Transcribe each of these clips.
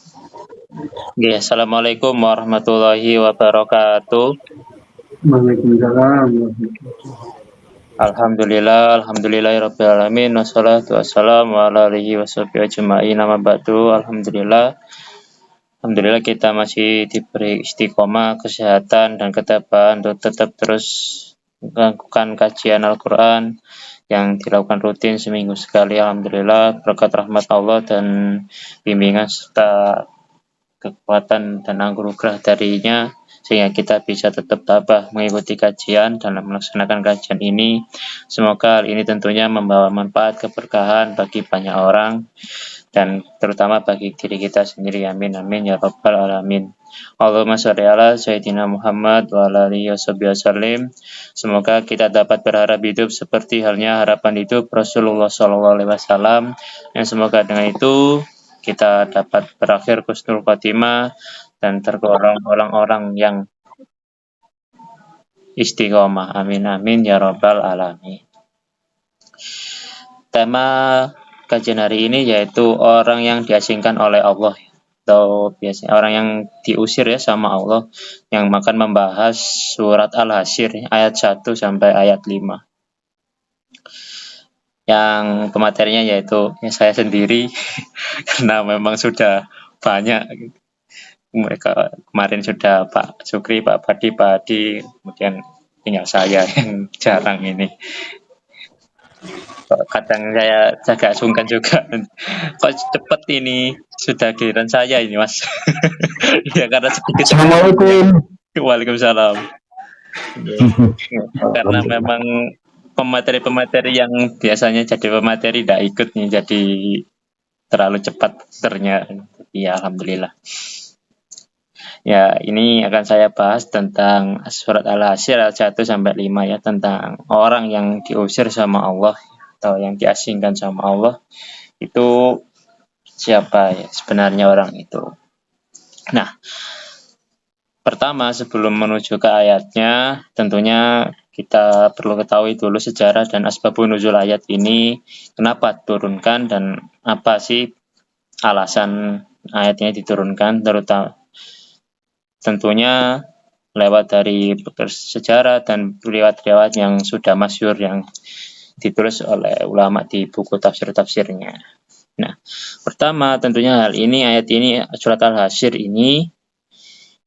Oke, assalamualaikum warahmatullahi wabarakatuh. Waalaikumsalam. Alhamdulillahirabbil alamin wassalatu wassalamu ala alihi washabihi ajmain amma ba'du. Alhamdulillah kita masih diberi istiqomah, kesehatan dan ketabahan untuk tetap terus melakukan kajian Al-Qur'an yang dilakukan rutin seminggu sekali. Alhamdulillah berkat rahmat Allah dan bimbingan serta kekuatan dan anugerah darinya sehingga kita bisa tetap tabah mengikuti kajian dalam melaksanakan kajian ini. Semoga hal ini tentunya membawa manfaat keberkahan bagi banyak orang dan terutama bagi diri kita sendiri. Amin amin ya rabbal alamin. Allahumma sholli ala sayyidina Muhammad wa ala alihi wasallim. Semoga kita dapat berharap hidup seperti halnya harapan hidup Rasulullah SAW, yang semoga dengan itu kita dapat berakhir husnul khotimah dan tergolong orang-orang yang istiqomah. Amin amin ya rabbal alamin. Tema kajian hari ini yaitu orang yang diasingkan oleh Allah, atau biasanya orang yang diusir ya sama Allah, yang akan membahas surat Al-Hasyr ayat 1 sampai ayat 5. Yang pematerinya yaitu saya sendiri karena memang sudah banyak mereka kemarin sudah Pak Sukri, Pak Badi, Pak Adi, kemudian tinggal saya yang jarang ini. Kadang saya agak sungkan juga. Kok cepet ini sudah giliran saya ini Mas. Ya karena sedikit pengalamannya. Assalamualaikum. Waalaikumsalam. Karena memang pemateri-pemateri yang biasanya jadi pemateri tidak ikut nih, jadi terlalu cepat ternyata. Ya alhamdulillah. Ya, ini akan saya bahas tentang surat Al-Hasyr ayat 1 sampai 5 ya, tentang orang yang diusir sama Allah atau yang diasingkan sama Allah. Itu siapa ya sebenarnya orang itu? Nah, pertama sebelum menuju ke ayatnya, tentunya kita perlu ketahui dulu sejarah dan asbabun nuzul ayat ini, kenapa diturunkan dan apa sih alasan ayat ini diturunkan, terutama tentunya lewat dari sejarah dan riwayat-riwayat yang sudah masyhur yang ditulis oleh ulama di buku tafsir-tafsirnya. Nah, pertama tentunya hal ini, ayat ini surat Al-Hasyr ini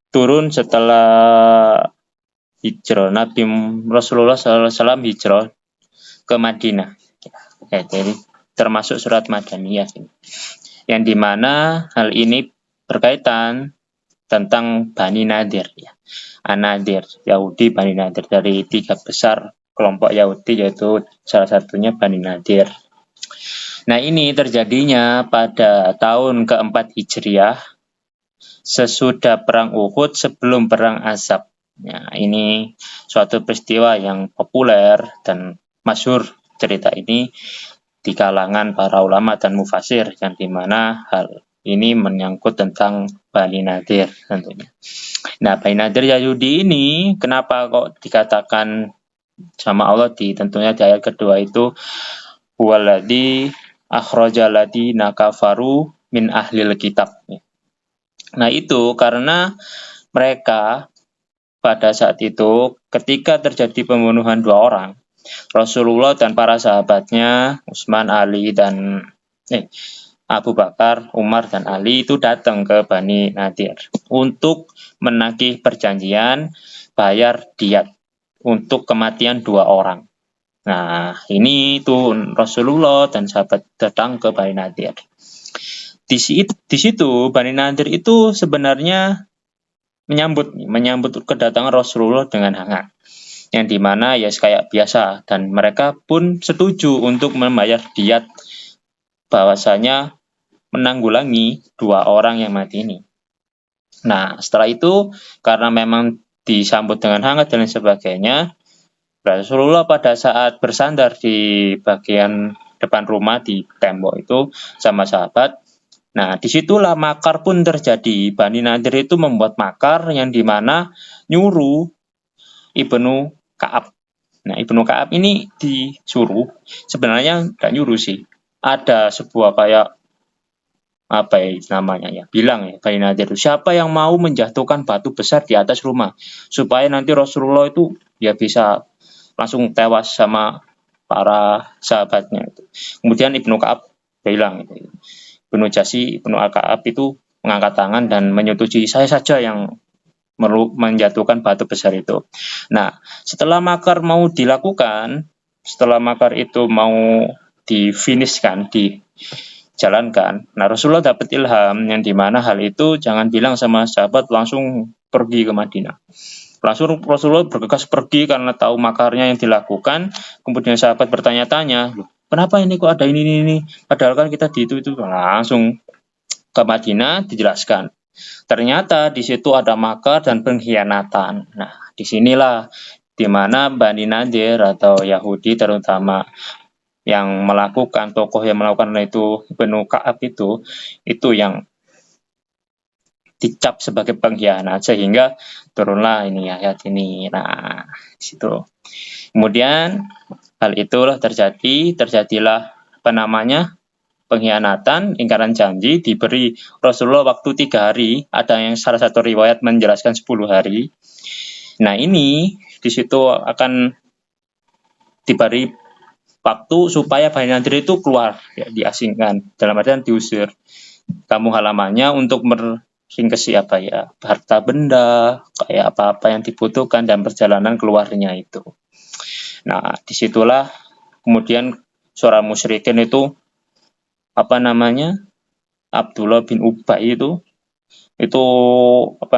turun setelah hijrah Nabi Rasulullah SAW hijrah ke Madinah. Ya, jadi termasuk surat Madaniyah ini. Yang dimana hal ini berkaitan tentang Bani Nadir ya. An-Nadir, Yahudi Bani Nadir, dari 3 besar kelompok Yahudi, yaitu salah satunya Bani Nadir. Nah, ini terjadinya pada tahun keempat Hijriah, sesudah perang Uhud, sebelum perang Ahzab. Nah, ini suatu peristiwa yang populer dan masyhur cerita ini di kalangan para ulama dan mufasir, yang dimana hal ini menyangkut tentang Bani Nadir tentunya. Nah, Bani Nadir Yahudi ini kenapa kok dikatakan sama Allah tentunya di ayat kedua itu, huwaladzi akhrajal ladzina kafaru min ahlil kitab. Nah, itu karena mereka pada saat itu ketika terjadi pembunuhan 2 orang, Rasulullah dan para sahabatnya Utsman, Ali dan Abu Bakar, Umar dan Ali itu datang ke Bani Nadir untuk menagih perjanjian bayar diat untuk kematian 2 orang. Nah, ini itu Rasulullah dan sahabat datang ke Bani Nadir. Di situ Bani Nadir itu sebenarnya menyambut kedatangan Rasulullah dengan hangat, yang dimana ya kayak biasa, dan mereka pun setuju untuk membayar diat bahwasanya menanggulangi 2 orang yang mati ini. Nah, setelah itu karena memang disambut dengan hangat dan sebagainya, Rasulullah pada saat bersandar di bagian depan rumah di tembok itu sama sahabat. Nah, disitulah makar pun terjadi. Bani Nadir itu membuat makar yang dimana nyuruh Ibnu Ka'ab. Nah, Ibnu Ka'ab ini disuruh, sebenarnya nggak nyuruh sih. Ada sebuah kayak apa ya namanya ya, bilang ya Bani Nadir, siapa yang mau menjatuhkan batu besar di atas rumah supaya nanti Rasulullah itu ya bisa langsung tewas sama para sahabatnya itu. Kemudian Ibnu Ka'ab bilang gitu. Ibnu Jasi, Ibnu Al-Ka'ab itu mengangkat tangan dan menyetujui, saya saja yang menjatuhkan batu besar itu. Nah, setelah makar mau dilakukan, setelah makar itu mau difinishkan, dijalankan, nah Rasulullah dapat ilham yang dimana hal itu jangan bilang sama sahabat, langsung pergi ke Madinah. Langsung Rasulullah bergegas pergi karena tahu makarnya yang dilakukan. Kemudian sahabat bertanya-tanya, kenapa ini kok ada ini? Padahal kan kita di itu. Langsung ke Madinah dijelaskan. Ternyata di situ ada makar dan pengkhianatan. Nah, disinilah di mana Bani Nadir atau Yahudi terutama yang melakukan, tokoh yang melakukan itu Ibnu Ka'ab itu yang dicap sebagai pengkhianat, sehingga turunlah ini ayat ini. Nah, di situ. Kemudian hal itulah terjadilah apa namanya? Pengkhianatan, ingkaran janji, diberi Rasulullah waktu 3 hari. Ada yang salah satu riwayat menjelaskan 10 hari. Nah, ini di situ akan diberi waktu supaya Bani Nadir itu keluar, ya, diasingkan, dalam artian diusir kampung halamannya untuk singkesi apa ya, harta benda, kayak apa-apa yang dibutuhkan dan perjalanan keluarnya itu. Nah, disitulah kemudian suara musyrikin itu apa namanya, Abdullah bin Ubay itu apa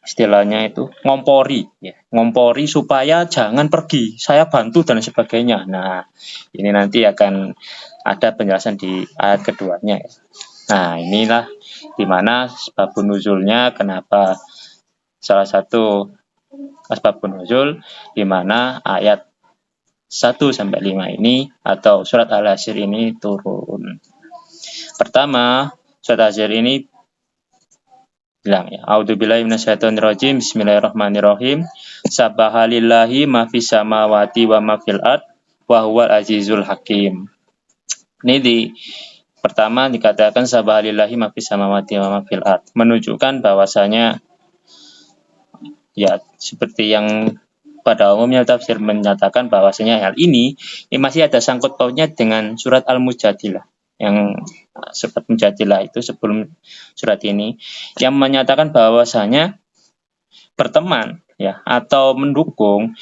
istilahnya itu ngompori supaya jangan pergi, saya bantu dan sebagainya. Nah, ini nanti akan ada penjelasan di ayat keduanya. Nah, inilah dimana asbabun nuzulnya, kenapa salah satu asbabun nuzul dimana ayat 1-5 ini atau surat Al-Hasyr ini turun. Pertama, surat Al-Hasyr ini bilang ya, a'udzubillahi minasyaitonirrajim, bismillahirrahmanirrahim, sabahalillahi ma fis samawati wa ma fil ard wa huwal azizul hakim. Ini pertama dikatakan sabahalillahi ma fis samawati wa ma fil ard, menunjukkan bahwasanya ya seperti yang pada umumnya tafsir menyatakan bahwasanya hal ini masih ada sangkut pautnya dengan surat Al-Mujadilah, yang surat Mujadilah itu sebelum surat ini, yang menyatakan bahwasanya berteman ya atau mendukung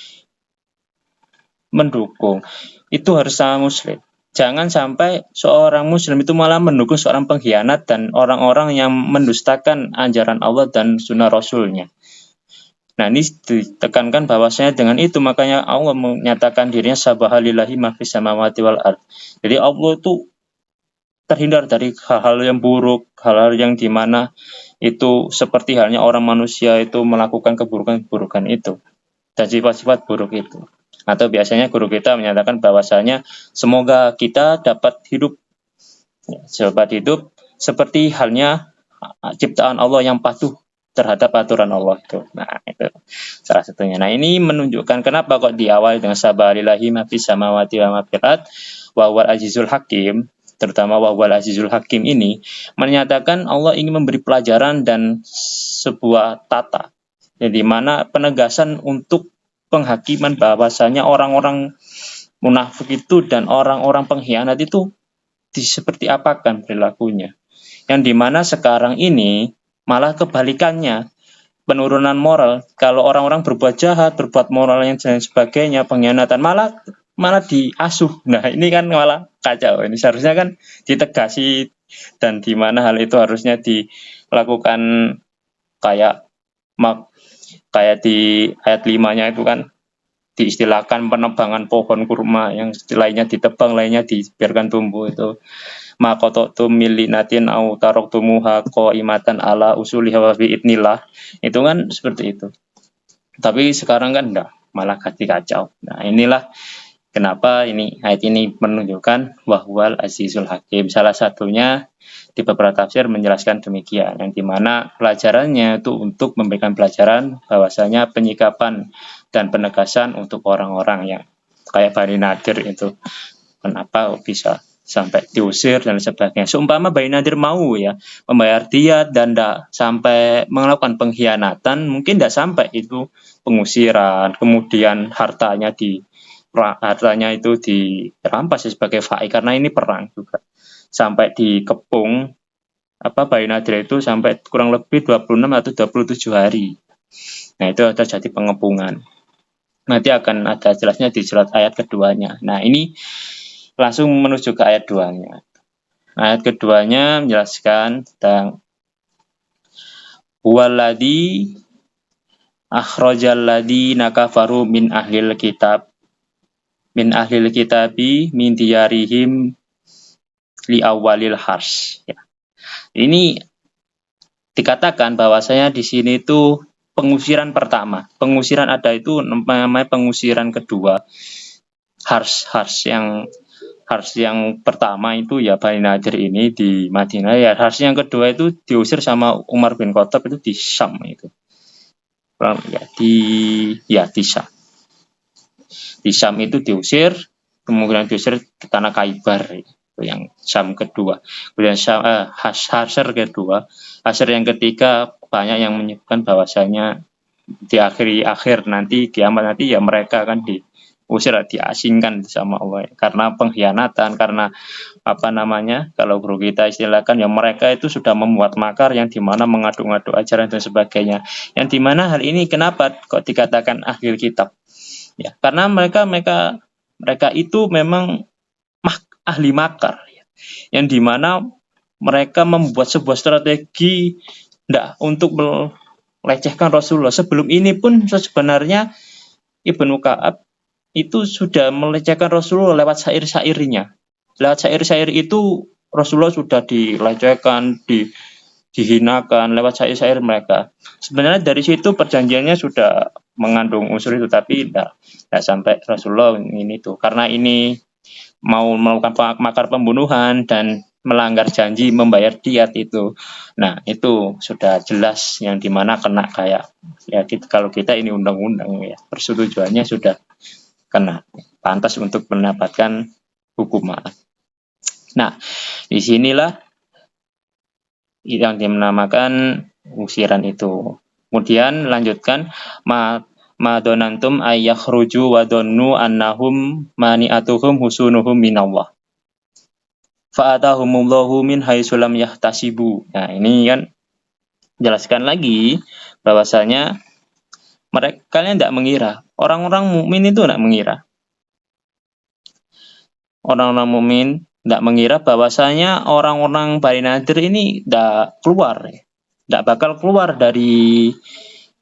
itu harus sama muslim. Jangan sampai seorang muslim itu malah mendukung seorang pengkhianat dan orang-orang yang mendustakan ajaran Allah dan sunnah Rasulnya. Nah, ini ditekankan bahwasanya dengan itu makanya Allah menyatakan dirinya sabahalillahi ma fis samawati wal ard. Jadi Allah itu terhindar dari hal-hal yang buruk, hal-hal yang dimana itu seperti halnya orang manusia itu melakukan keburukan-keburukan itu dan sifat-sifat buruk itu. Atau biasanya guru kita menyatakan bahwasanya semoga kita dapat hidup seperti halnya ciptaan Allah yang patuh terhadap aturan Allah itu. Nah, itu salah satunya. Nah, ini menunjukkan kenapa kok diawali dengan sabahalillahi ma fis samawati wa ma fil ard wa huwal azizul hakim. Terutama wa huwal azizul hakim ini menyatakan Allah ingin memberi pelajaran dan sebuah tata, di mana penegasan untuk penghakiman bahwasanya orang-orang munafik itu dan orang-orang pengkhianat itu seperti apakan perilakunya. Yang dimana sekarang ini malah kebalikannya, penurunan moral. Kalau orang-orang berbuat jahat, berbuat moral yang dan sebagainya, pengkhianatan, malah diasuh. Nah, ini kan malah kacau. Ini seharusnya kan ditegasi, dan di mana hal itu harusnya dilakukan kayak di ayat 5-nya itu kan diistilahkan penebangan pohon kurma, yang lainnya ditebang, lainnya dibiarkan tumbuh itu. Makototum milinatin au taroktumuha qaimatan ala usuliha wa bi'idnillah. Itu kan seperti itu. Tapi sekarang kan enggak, malah kacau. Nah, inilah kenapa ayat ini menunjukkan wahwal azizul hakim. Salah satunya di beberapa tafsir menjelaskan demikian, yang dimana pelajarannya itu untuk memberikan pelajaran bahwasanya penyikapan dan penegasan untuk orang-orang yang kayak Bani Nadir itu, kenapa bisa sampai diusir dan sebagainya. Seumpama Bani Nadir mau ya membayar diat dan tidak sampai melakukan pengkhianatan, mungkin tidak sampai itu pengusiran, kemudian hartanya itu dirampas sebagai fai, karena ini perang juga. Sampai dikepung Bani Nadir itu sampai kurang lebih 26 atau 27 hari. Nah, itu terjadi pengepungan. Nanti akan ada jelasnya di surat ayat keduanya. Nah, ini langsung menuju ke ayat 2-nya. Ayat keduanya menjelaskan tentang huwaladzi akhrajal ladzina kafaru min ahlil kitabi min diyarihim li awalil hars. Ya. Ini dikatakan bahwasanya di sini itu pengusiran pertama. Pengusiran ada itu namanya pengusiran kedua. Hars yang pertama itu ya Bani Nadir ini di Madinah, ya hars yang kedua itu diusir sama Umar bin Khattab itu di Syam itu. Di Syam. Di Syam itu diusir, kemudian diusir ke tanah Khaibar itu yang Syam kedua. Kemudian Hasr kedua, Hasr yang ketiga banyak yang menyebutkan bahwasanya di akhir nanti kiamat nanti ya mereka akan diusir, diasingkan sama Allah karena pengkhianatan, karena kalau guru kita istilahkan ya mereka itu sudah membuat makar yang dimana mengadu-ngadu ajaran dan sebagainya, yang dimana hal ini kenapa kok dikatakan akhir kitab ya, karena mereka itu memang ahli makar ya, yang dimana mereka membuat sebuah strategi untuk melecehkan Rasulullah. Sebelum ini pun sebenarnya Ibnu Ka'ab itu sudah melecehkan Rasulullah lewat syair-syairnya. Lewat syair-syair itu Rasulullah sudah dilecehkan, dihinakan lewat syair-syair mereka. Sebenarnya dari situ perjanjiannya sudah mengandung unsur itu, tapi tidak sampai Rasulullah ini tuh, karena ini mau melakukan makar pembunuhan dan melanggar janji membayar diat itu. Nah, itu sudah jelas yang dimana kena kayak ya kalau kita ini undang-undang ya, persetujuannya sudah kena, pantas untuk mendapatkan hukuman. Nah, disinilah yang dinamakan usiran itu. Kemudian lanjutkan madonantum ayyakhruju wa donnu annahum mani'atuhum husunuhum minallah fa'atahumullahu min haitsu lam yahtasibu. Nah, ini kan jelaskan lagi bahwasanya kalian tidak mengira, orang-orang mukmin itu tidak mengira. Orang-orang mukmin tidak mengira bahwasanya orang-orang Bani Nadir ini tidak bakal keluar dari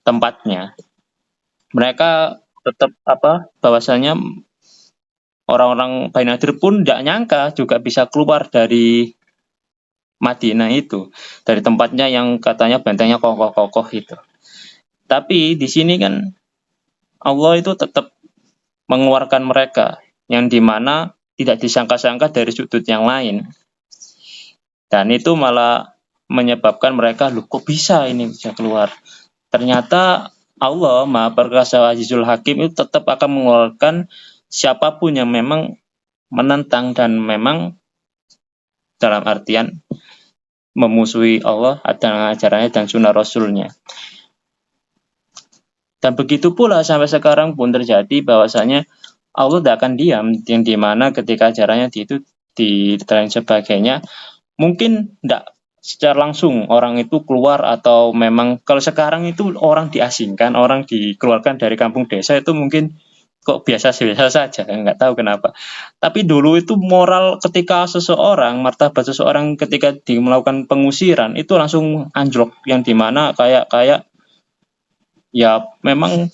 tempatnya. Mereka tetap bahwasanya orang-orang Bani Nadir pun tidak nyangka juga bisa keluar dari Madinah itu, dari tempatnya yang katanya bentengnya kokoh-kokoh itu. Tapi di sini kan Allah itu tetap mengeluarkan mereka, yang dimana tidak disangka-sangka dari sudut yang lain. Dan itu malah menyebabkan mereka, kok bisa ini bisa keluar. Ternyata Allah Maha Perkasa Azizul Hakim itu tetap akan mengeluarkan siapapun yang memang menentang dan memang dalam artian memusuhi Allah dan ajarannya dan sunnah Rasulnya. Dan begitu pula sampai sekarang pun terjadi bahwasanya Allah tidak akan diam, yang dimana ketika ajarannya itu dan sebagainya, mungkin tidak secara langsung orang itu keluar, atau memang kalau sekarang itu orang diasingkan, orang dikeluarkan dari kampung desa itu mungkin kok biasa-biasa saja, nggak tahu kenapa. Tapi dulu itu moral ketika seseorang, martabat seseorang ketika melakukan pengusiran itu langsung anjlok, yang dimana kayak ya memang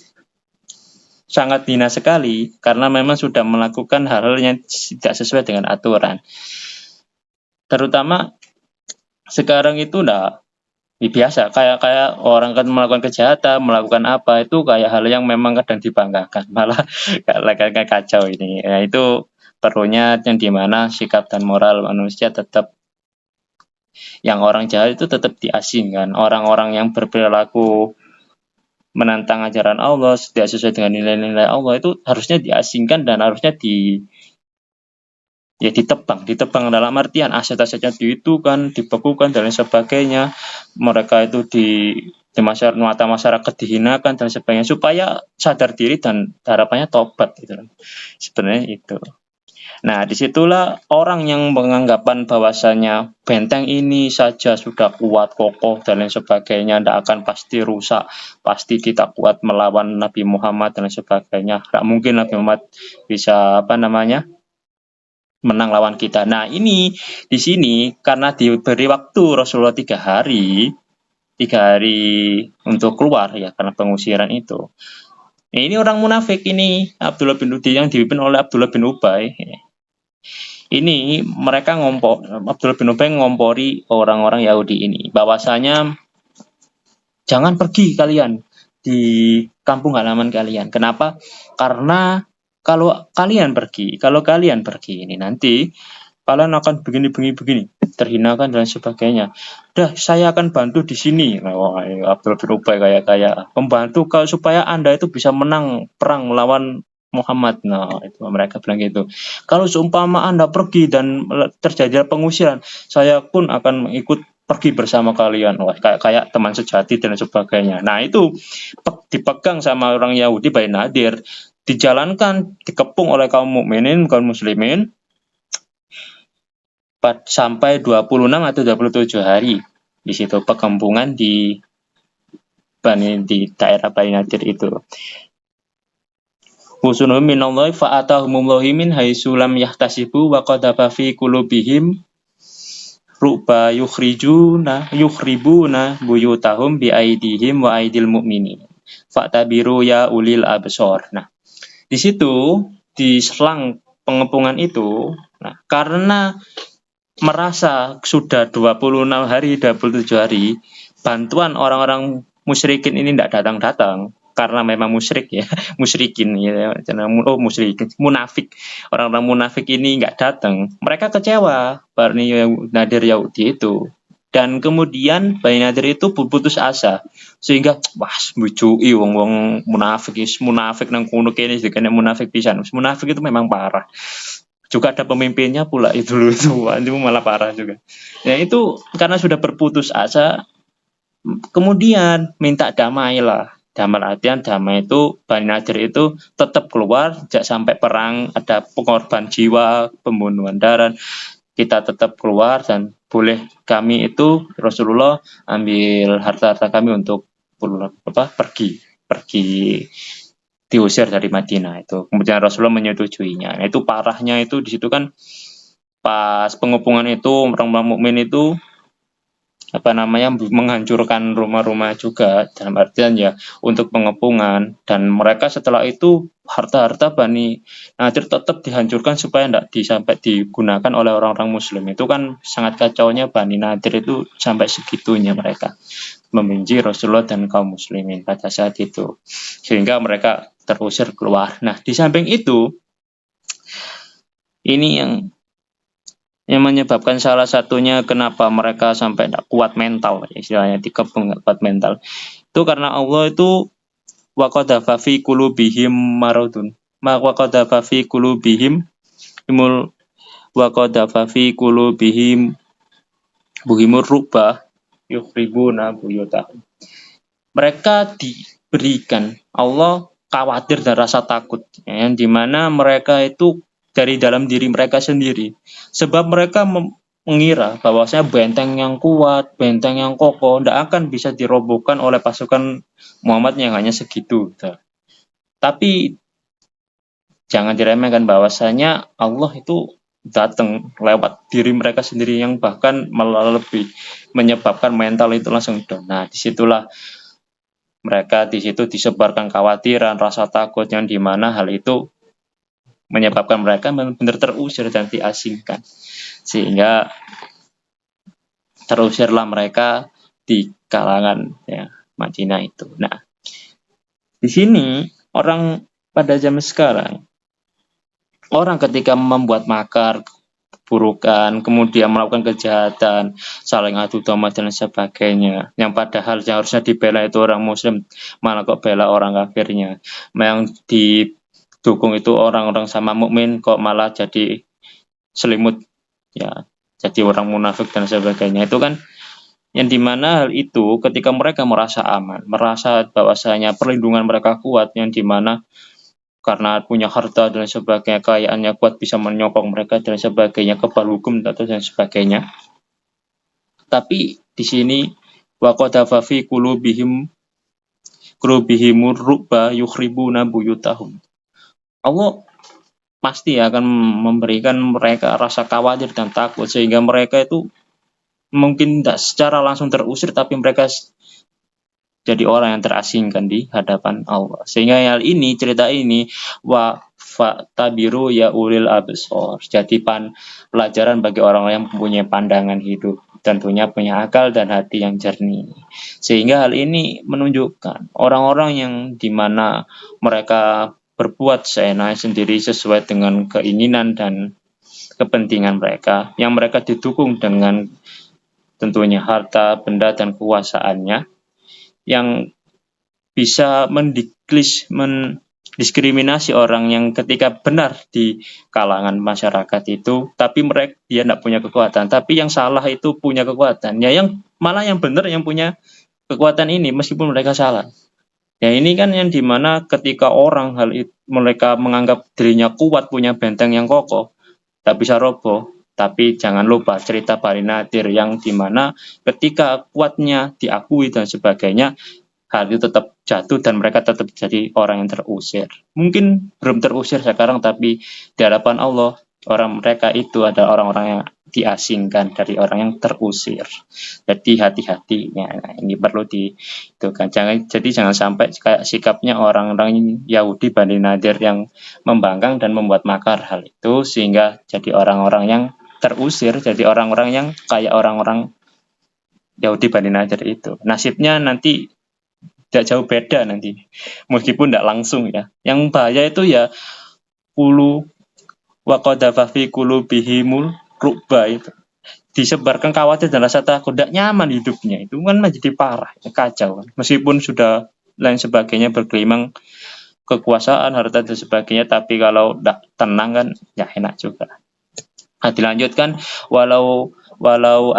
sangat hina sekali, karena memang sudah melakukan hal-hal yang tidak sesuai dengan aturan. Terutama sekarang itu biasa, kayak orang kan melakukan kejahatan, melakukan apa itu kayak hal yang memang kadang dibanggakan, malah kayak kacau ini. Ya, itu perlunya yang dimana sikap dan moral manusia tetap, yang orang jahat itu tetap diasingkan. Orang-orang yang berperilaku menantang ajaran Allah, tidak sesuai dengan nilai-nilai Allah itu harusnya diasingkan dan harusnya ya ditebang dalam artian aset-asetnya kan dibekukan dan lain sebagainya. Mereka itu di masyarakat dihinakan dan sebagainya supaya sadar diri dan harapannya tobat gitu. Sebenarnya itu. Nah, disitulah orang yang menganggapan bahwasanya benteng ini saja sudah kuat, kokoh, dan lain sebagainya, tidak akan pasti rusak, pasti kita kuat melawan Nabi Muhammad dan lain sebagainya. Tidak mungkin Nabi Muhammad bisa menang lawan kita. Nah, ini di sini karena diberi waktu Rasulullah 3 hari untuk keluar ya karena pengusiran itu. Nah, ini orang munafik ini Abdullah bin Ubay yang dipimpin oleh Abdullah bin Ubay. Ini mereka Abdullah bin Ubay ngompori orang-orang Yahudi ini bahwasanya jangan pergi kalian di kampung halaman kalian. Kenapa? Karena kalau kalian pergi ini nanti kalian akan begini terhinakan dan sebagainya. Dah saya akan bantu di sini. Wah, Abdullah bin Ubay kayak pembantu supaya Anda itu bisa menang perang melawan Muhammad. Nah, itu mereka bilang gitu. Kalau seumpama Anda pergi dan terjadi pengusiran, saya pun akan ikut pergi bersama kalian. Wah, kayak teman sejati dan sebagainya. Nah, itu dipegang sama orang Yahudi Bani Nadir, dijalankan, dikepung oleh kaum mukminin, kaum muslimin sampai 26 atau 27 hari. Di situ pengempungan di daerah Bani Nadir itu. Husunum minallahi fa'atahumullahu min haitsu lam yahtasibu wa qadaba fi qulubihim ruba yukhribuna buyutahum bi aidihim wa aidil mu'minin. Fa'tabiru ya ulil absor. Nah, di situ di selang pengepungan itu, nah karena merasa sudah 26 hari, 27 hari, bantuan orang-orang musyrikin ini tidak datang-datang karena memang musyrikin ya, musyrikin, munafik. Orang-orang munafik ini nggak datang. Mereka kecewa Bani Nadir Yahudi itu. Dan kemudian Bani Nadir itu putus asa sehingga mbujui wong-wong munafik nang kono kene dikene munafik pisan. Munafik itu memang parah. Juga ada pemimpinnya pula itu malah parah juga. Ya itu karena sudah berputus asa, kemudian minta damai lah. Damai itu Bani Nadir itu tetap keluar, tidak sampai perang, ada pengorban jiwa, pembunuhan darah, kita tetap keluar dan boleh kami itu Rasulullah ambil harta-harta kami untuk pergi diusir dari Madinah itu. Kemudian Rasulullah menyetujuinya. Nah, itu parahnya itu di situ kan pas pengepungan itu orang-orang mukmin itu menghancurkan rumah-rumah juga dalam artian ya untuk pengepungan, dan mereka setelah itu harta-harta Bani Nadir tetap dihancurkan supaya tidak sampai digunakan oleh orang-orang muslim. Itu kan sangat kacaunya Bani Nadir itu sampai segitunya mereka membenci Rasulullah dan kaum muslimin pada saat itu sehingga mereka terusir keluar. Nah, di samping itu ini yang menyebabkan salah satunya kenapa mereka sampai tidak kuat mental, istilahnya dikepung tidak kuat mental, itu karena Allah itu waqadhafa fi qulubihim maradun waqadhafa fi qulubihim buhimur rubah yukhribuna buyutahum. Mereka diberikan Allah khawatir dan rasa takut, yang dimana mereka itu dari dalam diri mereka sendiri. Sebab mereka mengira bahwasanya benteng yang kuat, benteng yang kokoh tidak akan bisa dirobohkan oleh pasukan Muhammad yang hanya segitu. Tapi jangan diremehkan bahwasanya Allah itu datang lewat diri mereka sendiri yang bahkan malah lebih menyebabkan mental itu langsung down. Nah, disitulah mereka di situ disebarkan khawatiran, rasa takut yang dimana hal itu menyebabkan mereka benar-benar terusir dan diasingkan, sehingga terusirlah mereka di kalangan Madinah itu. Nah, di sini orang pada zaman sekarang, orang ketika membuat makar, keburukan, kemudian melakukan kejahatan, saling adu domba dan sebagainya, yang padahal yang harusnya dibela itu orang muslim, malah kok bela orang kafirnya, yang didukung itu orang-orang sama mukmin kok malah jadi selimut, ya, jadi orang munafik dan sebagainya. Itu kan yang dimana hal itu ketika mereka merasa aman, merasa bahwasanya perlindungan mereka kuat, yang dimana karena punya harta dan sebagainya, kekayaannya kuat bisa menyokong mereka dan sebagainya, kebal hukum atau dan sebagainya. Tapi di sini waqadha fi qulubihimur ru'ba yukhribuna buyutahum. Allah pasti akan memberikan mereka rasa khawatir dan takut sehingga mereka itu mungkin tidak secara langsung terusir, tapi mereka jadi orang yang terasingkan di hadapan Allah. Sehingga hal ini, cerita ini, wa fa'tabiru ya ulil absor. Jadi pelajaran bagi orang yang mempunyai pandangan hidup, tentunya punya akal dan hati yang jernih. Sehingga hal ini menunjukkan orang-orang yang dimana mereka berbuat seenaknya sendiri sesuai dengan keinginan dan kepentingan mereka, yang mereka didukung dengan tentunya harta, benda, dan kekuasaannya, yang bisa mendiskriminasi orang yang ketika benar di kalangan masyarakat itu, tapi mereka dia tidak punya kekuatan, tapi yang salah itu punya kekuatan. Ya, yang malah yang benar yang punya kekuatan ini meskipun mereka salah. Ya, ini kan yang dimana ketika orang hal itu mereka menganggap dirinya kuat, punya benteng yang kokoh, tak bisa roboh. Tapi jangan lupa cerita Bani Nadir yang dimana ketika kuatnya diakui dan sebagainya, hal itu tetap jatuh dan mereka tetap jadi orang yang terusir. Mungkin belum terusir sekarang, tapi di hadapan Allah orang mereka itu ada orang-orang yang diasingkan dari orang yang terusir. Jadi hati-hati, ya, ini perlu itu kan. Jangan sampai kayak sikapnya orang-orang Yahudi Bani Nadir yang membangkang dan membuat makar hal itu sehingga jadi orang-orang yang terusir, jadi orang-orang yang kayak orang-orang Yahudi Bani Nadir itu. Nasibnya nanti tidak jauh beda nanti, meskipun tidak langsung ya. Yang bahaya itu ya kulu waqadha fi qulubihimul ru'ba, itu disebarkan khawatir dan rasa takut, tidak nyaman hidupnya, itu kan menjadi parah, kacau. Meskipun sudah lain sebagainya bergelimang kekuasaan, harta dan sebagainya, tapi kalau tidak tenang kan ya enak juga. Nah, dilanjutkan walau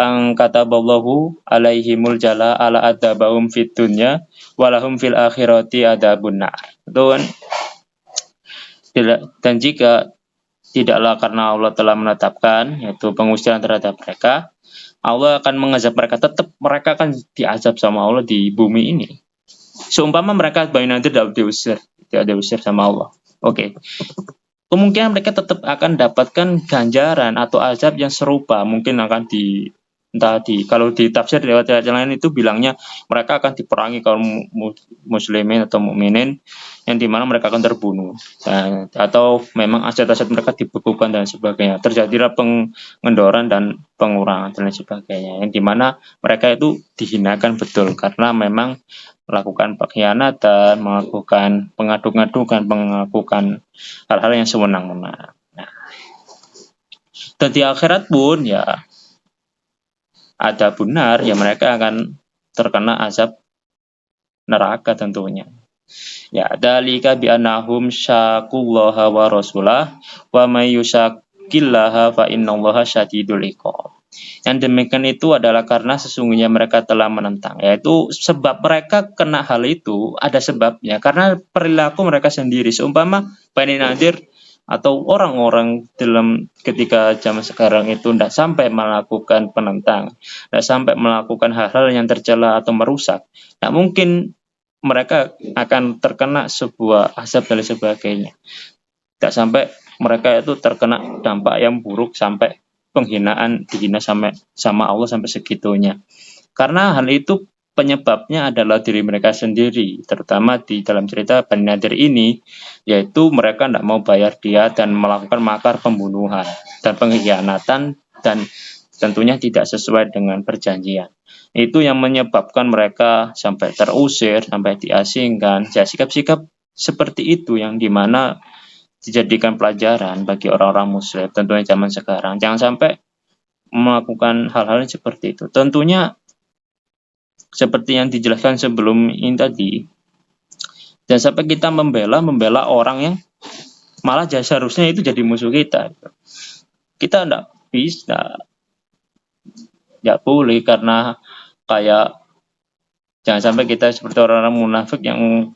ang kataballahu alaihimul jala ala adabahum fid dunya walahum fil akhirati adabun nar. Dan jika tidaklah karena Allah telah menetapkan yaitu pengusiran terhadap mereka, Allah akan mengazab mereka, tetap mereka akan diazab sama Allah di bumi ini. Seumpama mereka Bani Nadir tidak diusir sama Allah. Oke. Kemungkinan mereka tetap akan dapatkan ganjaran atau azab yang serupa, mungkin akan kalau di tafsir lewat yang lain itu bilangnya mereka akan diperangi kaum muslimin atau mukminin, yang dimana mereka akan terbunuh, atau memang aset-aset mereka dibekukan dan sebagainya, terjadilah pengendoran dan pengurangan dan sebagainya, yang dimana mereka itu dihinakan betul karena memang melakukan pengkhianatan, melakukan pengaduk-ngadukan, melakukan hal-hal yang sewenang-wenang. Nah, dan di akhirat pun ya ada benar, ya mereka akan terkena azab neraka tentunya. Ya, dalika bi annahum syaqullaha wa rasulah wa may yushaqillaha fa innallaha syadidul iqab. Yang demikian itu adalah karena sesungguhnya mereka telah menentang, yaitu sebab mereka kena hal itu ada sebabnya karena perilaku mereka sendiri. Seumpama Bani Nadir atau orang-orang dalam ketika zaman sekarang itu tidak sampai melakukan penentang, tidak sampai melakukan hal-hal yang tercela atau merusak, tidak mungkin mereka akan terkena sebuah azab dan sebagainya. Tidak sampai mereka itu terkena dampak yang buruk sampai penghinaan, dihina sama Allah sampai segitunya. Karena hal itu penyebabnya adalah diri mereka sendiri, terutama di dalam cerita Bani Nadir ini, yaitu mereka tidak mau bayar dia dan melakukan makar pembunuhan dan pengkhianatan dan tentunya tidak sesuai dengan perjanjian. Itu yang menyebabkan mereka sampai terusir, sampai diasingkan. Ya, sikap-sikap seperti itu yang dimana dijadikan pelajaran bagi orang-orang muslim tentunya zaman sekarang. Jangan sampai melakukan hal-hal seperti itu. Tentunya seperti yang dijelaskan sebelum ini tadi, jangan sampai kita membela orang yang malah seharusnya itu jadi musuh kita. kita tidak bisa, tidak boleh, karena kayak jangan sampai kita seperti orang-orang munafik yang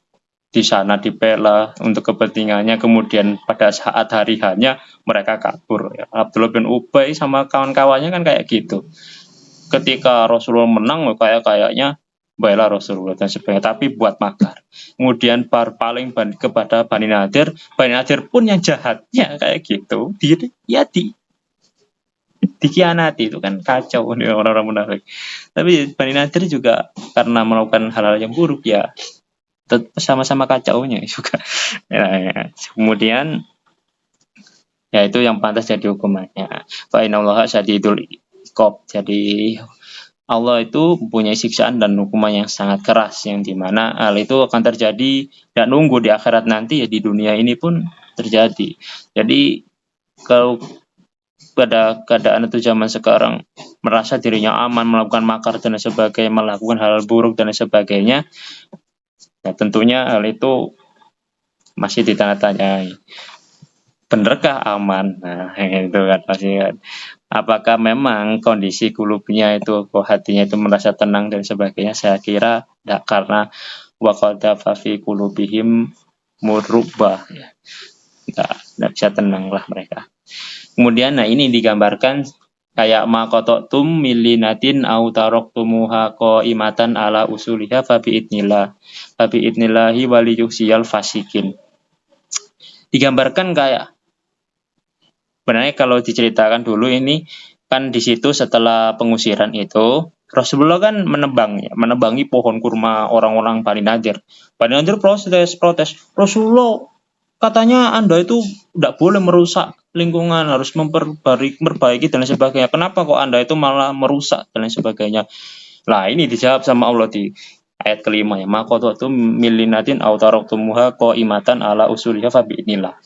di sana dibela untuk kepentingannya, kemudian pada saat hari hanya mereka kabur. Ya. Abdullah bin Ubay sama kawan-kawannya kan kayak gitu. Ketika Rasulullah menang, kayaknya bela Rasulullah dan sebagainya, tapi buat makar. Kemudian paling kepada Bani Nadir pun yang jahatnya kayak gitu, dikhianati, itu kan kacau nih orang-orang munafik. Tapi Bani Nadir juga karena melakukan hal-hal yang buruk, ya sama-sama kacaunya juga. Ya. Kemudian ya itu yang pantas jadi hukumannya. Fa innallaha syadidul iqab. Jadi Allah itu mempunyai siksaan dan hukuman yang sangat keras, yang dimana hal itu akan terjadi dan nunggu di akhirat nanti, ya di dunia ini pun terjadi. Jadi kalau pada keadaan itu zaman sekarang merasa dirinya aman, melakukan makar dan sebagainya, melakukan hal buruk dan sebagainya, ya tentunya hal itu masih ditanya-tanyai. Benarkah aman? Nah, itu kan pasti kan. Apakah memang kondisi kulubnya itu, hatinya itu merasa tenang dan sebagainya? Saya kira tidak, karena waqadha fi qulubihim murubah. Ya. Tidak bisa tenang lah mereka. Kemudian, nah ini digambarkan kayak makototum milinatin au taroktumuha qaimatan ala usuliha fabi idnillahi waliyuksiyal fasikin. Digambarkan kayak, sebenarnya kalau diceritakan dulu ini kan di situ setelah pengusiran itu Rasulullah kan menebangi pohon kurma orang-orang Bani Nadir. Bani Nadir protes. Rasulullah, katanya Anda itu tidak boleh merusak lingkungan, harus memperbaiki dan sebagainya. Kenapa kok Anda itu malah merusak dan sebagainya? Nah, ini dijawab sama Allah di ayat kelima ya. Maqatu milinatin au taraktumuha qaimatan ala usuliha fa bi'nillah.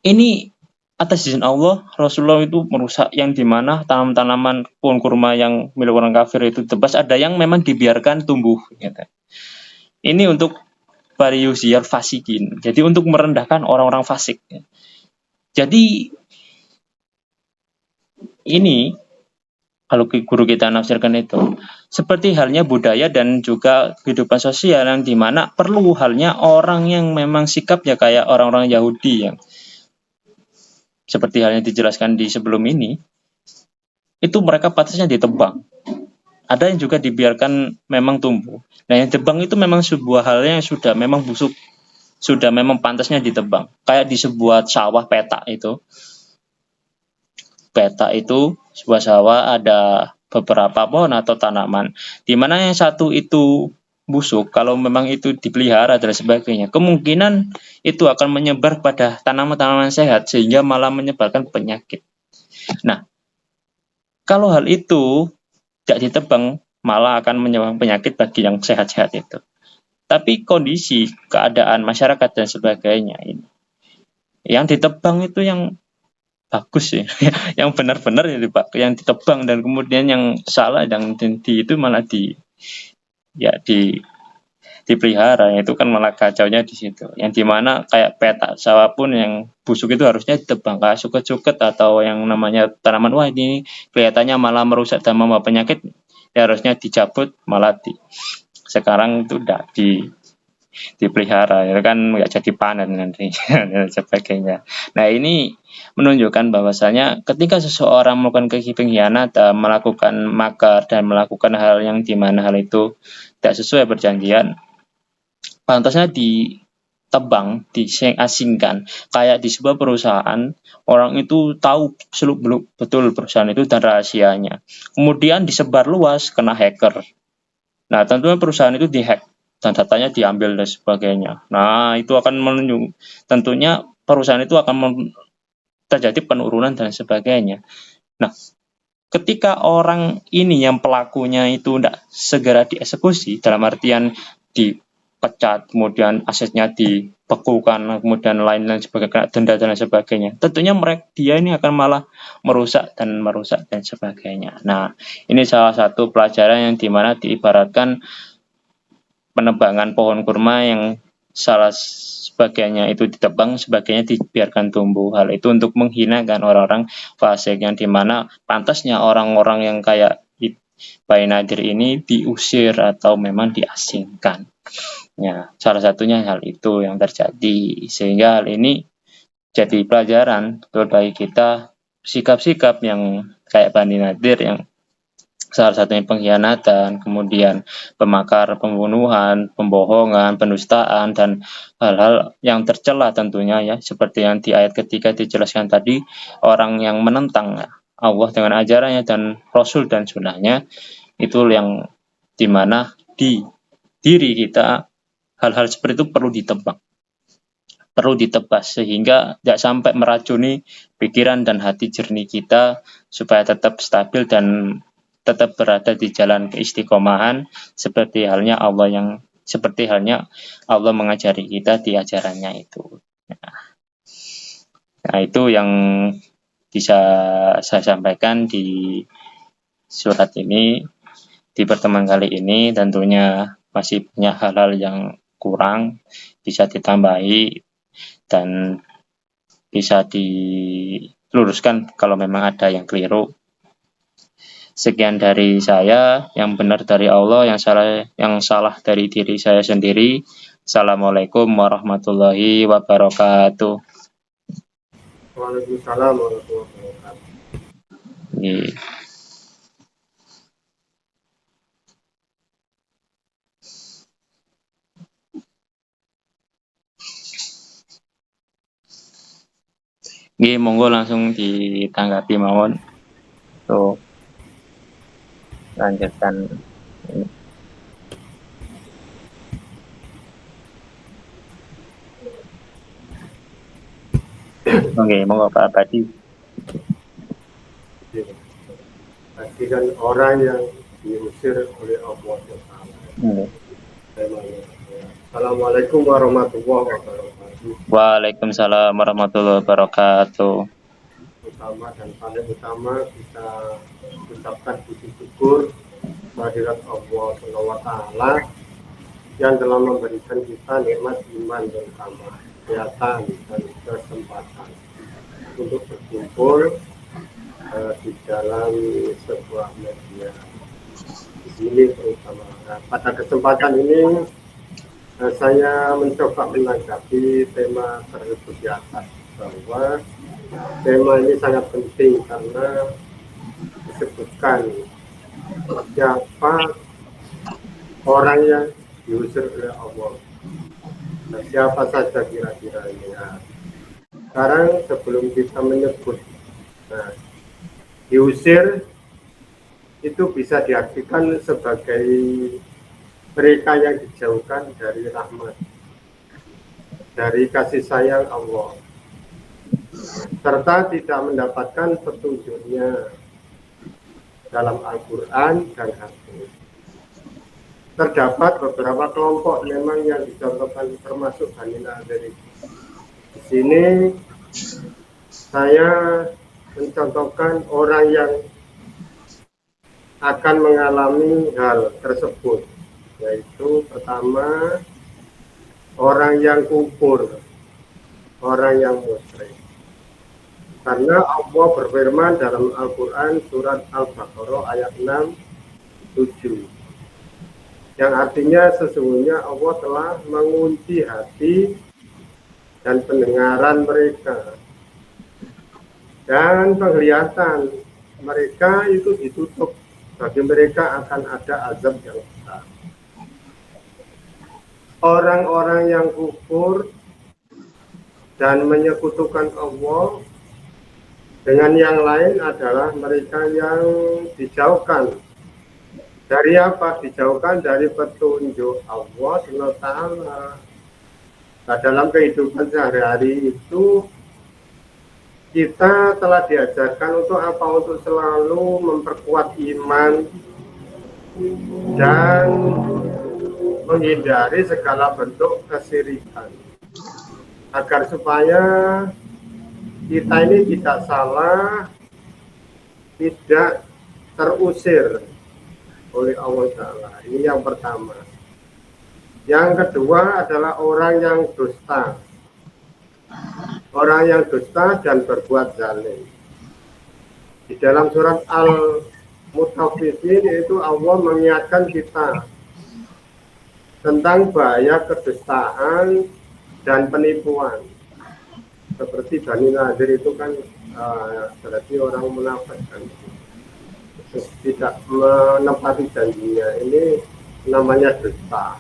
Ini atas izin Allah, Rasulullah itu merusak yang dimana tanaman-tanaman pohon kurma yang milik orang kafir itu tebas, ada yang memang dibiarkan tumbuh. Gitu. Ini untuk bariyusiyar fasikin, jadi untuk merendahkan orang-orang fasik. Jadi ini kalau guru kita nafsirkan itu seperti halnya budaya dan juga kehidupan sosial, yang dimana perlu halnya orang yang memang sikapnya kayak orang-orang Yahudi, yang seperti halnya dijelaskan di sebelum ini, itu mereka patutnya ditebang. Ada yang juga dibiarkan memang tumbuh. Nah, yang ditebang itu memang sebuah hal yang sudah memang busuk, sudah memang pantasnya ditebang. Kayak di sebuah sawah petak itu. Petak itu sebuah sawah ada beberapa pohon atau tanaman, di mana yang satu itu busuk, kalau memang itu dipelihara dan sebagainya, kemungkinan itu akan menyebar pada tanaman-tanaman sehat sehingga malah menyebarkan penyakit. Nah, kalau hal itu tidak ditebang, malah akan menyebabkan penyakit bagi yang sehat-sehat itu. Tapi kondisi, keadaan masyarakat dan sebagainya ini, yang ditebang itu yang bagus ya, yang benar-benar yang ditebang, dan kemudian yang salah yang itu malah dipelihara, itu kan malah kacaunya di situ. Yang dimana kayak petak sawah pun yang busuk itu harusnya ditebang, kayak suket-suket atau yang namanya tanaman, wah ini kelihatannya malah merusak dan membawa penyakit, ya harusnya dicabut, malah sekarang itu udah dipelihara, ya kan nggak jadi panen nanti dan sebagainya. Nah, ini menunjukkan bahwasanya ketika seseorang melakukan pengkhianatan, melakukan makar dan melakukan hal yang dimana hal itu tidak sesuai perjanjian, pantasnya ditebang, diasingkan. Kayak di sebuah perusahaan, orang itu tahu seluk-beluk betul perusahaan itu dan rahasianya. Kemudian disebar luas, kena hacker. Nah, tentunya perusahaan itu dihack dan datanya diambil dan sebagainya. Nah, itu akan menunjuk, tentunya perusahaan itu akan terjadi penurunan dan sebagainya. Nah, ketika orang ini yang pelakunya itu tidak segera dieksekusi, dalam artian dipecat, kemudian asetnya dibekukan, kemudian lain-lain sebagainya, denda dan sebagainya, tentunya dia ini akan malah merusak dan sebagainya. Nah, ini salah satu pelajaran yang dimana diibaratkan penebangan pohon kurma yang salah sebagainya itu ditebang, sebagainya dibiarkan tumbuh. Hal itu untuk menghinakan orang-orang fasik, yang dimana pantasnya orang-orang yang kayak Bayi Nadir ini diusir atau memang diasingkan. Ya, salah satunya hal itu yang terjadi, sehingga hal ini jadi pelajaran betul bagi kita, sikap-sikap yang kayak Bani Nadir yang salah satunya pengkhianatan, kemudian pemakar, pembunuhan, pembohongan, penustaan, dan hal-hal yang tercela tentunya ya, seperti yang di ayat ketiga dijelaskan tadi, orang yang menentang Allah dengan ajarannya dan Rasul dan sunnahnya, itu yang dimana di diri kita hal-hal seperti itu perlu ditebak, perlu ditebas, sehingga tidak sampai meracuni pikiran dan hati jernih kita, supaya tetap stabil dan tetap berada di jalan keistiqomahan, seperti halnya Allah mengajari kita di ajarannya itu. Nah, itu yang bisa saya sampaikan di surat ini, di pertemuan kali ini. Tentunya masih banyak hal-hal yang kurang, bisa ditambahi dan bisa diluruskan kalau memang ada yang keliru. Sekian dari saya, yang benar dari Allah, yang salah dari diri saya sendiri. Assalamualaikum warahmatullahi wabarakatuh. Waalaikumsalam warahmatullahi wabarakatuh. Monggo langsung ditanggapi mawon. Tuh, lanjutkan. Oke, monggo Pak Abadi. Pastikan orang yang diusir oleh Allah Taala. Assalamualaikum warahmatullahi wabarakatuh. Waalaikumsalam warahmatullahi wabarakatuh. Utama dan paling utama kita ucapkan puji syukur kehadirat Allah SWT yang telah memberikan kita nikmat iman dan kesehatan dan kesempatan untuk berkumpul di dalam sebuah media di sini terutama. Nah, pada kesempatan ini saya mencoba menanggapi tema tersebut di atas, bahwa tema ini sangat penting karena disebutkan siapa orang yang diusir oleh Allah. Nah, siapa saja kira-kira ini. Nah, sekarang sebelum kita menyebut diusir, itu bisa diartikan sebagai mereka yang dijauhkan dari rahmat, dari kasih sayang Allah, serta tidak mendapatkan petunjuknya dalam Al-Quran dan Hadis. Terdapat beberapa kelompok memang yang dicontohkan, termasuk Bani Nadir. Di sini saya mencontohkan orang yang akan mengalami hal tersebut, yaitu pertama, orang yang kufur, orang yang musyrik. Karena Allah berfirman dalam Al-Quran surat Al-Baqarah ayat 6-7, yang artinya sesungguhnya Allah telah mengunci hati dan pendengaran mereka, dan penglihatan mereka itu ditutup. Bagi mereka akan ada azab yang besar. Orang-orang yang kufur dan menyekutukan Allah dengan yang lain adalah mereka yang dijauhkan dari apa? Dijauhkan dari petunjuk Allah SWT. Nah, dalam kehidupan sehari-hari itu kita telah diajarkan untuk apa? Untuk selalu memperkuat iman dan menghindari segala bentuk kesyirikan, agar supaya kita ini tidak salah, tidak terusir oleh Allah Ta'ala. Ini yang pertama. Yang kedua adalah orang yang dusta. Orang yang dusta dan berbuat zalim. Di dalam surat Al-Mutaffifin itu Allah mengingatkan kita tentang bahaya kedustaan dan penipuan. Seperti Bani Nadir itu kan berarti orang munafik kan, tidak menepati janjinya, ini namanya dusta.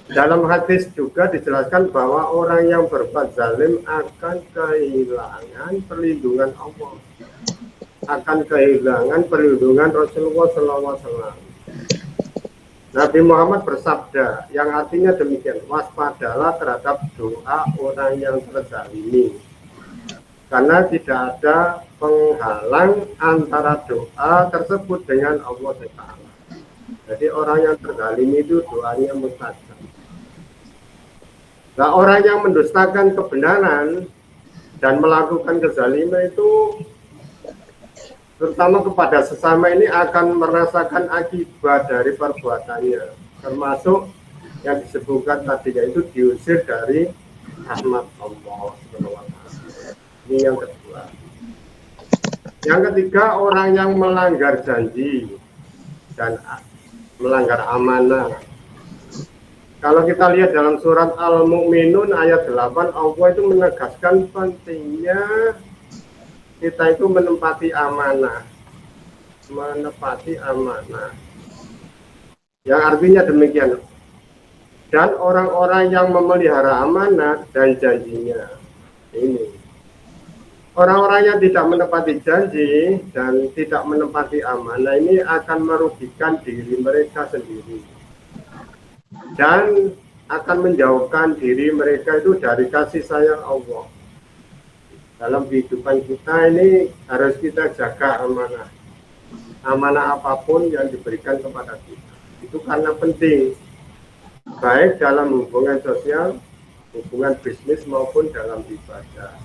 Dalam hadis juga dijelaskan bahwa orang yang berbuat zalim akan kehilangan perlindungan Allah, akan kehilangan perlindungan Rasulullah SAW. Nabi Muhammad bersabda yang artinya demikian, waspadalah terhadap doa orang yang terzalimi, karena tidak ada penghalang antara doa tersebut dengan Allah SWT. Jadi orang yang terzalimi itu doanya mustajab. Nah, orang yang mendustakan kebenaran dan melakukan kezaliman itu terutama kepada sesama ini akan merasakan akibat dari perbuatannya, termasuk yang disebutkan tadi, yaitu diusir dari rahmat Allah. Ini yang kedua. Yang ketiga, orang yang melanggar janji dan melanggar amanah. Kalau kita lihat dalam surat Al-Mu'minun ayat 8, Allah itu menegaskan pentingnya kita itu menepati amanah. Menepati amanah. Yang artinya demikian. Dan orang-orang yang memelihara amanah dan janjinya. Ini. Orang-orang yang tidak menepati janji dan tidak menepati amanah ini akan merugikan diri mereka sendiri. Dan akan menjauhkan diri mereka itu dari kasih sayang Allah. Dalam kehidupan kita ini harus kita jaga amanah. Amanah apapun yang diberikan kepada kita. Itu karena penting. Baik dalam hubungan sosial, hubungan bisnis maupun dalam ibadah.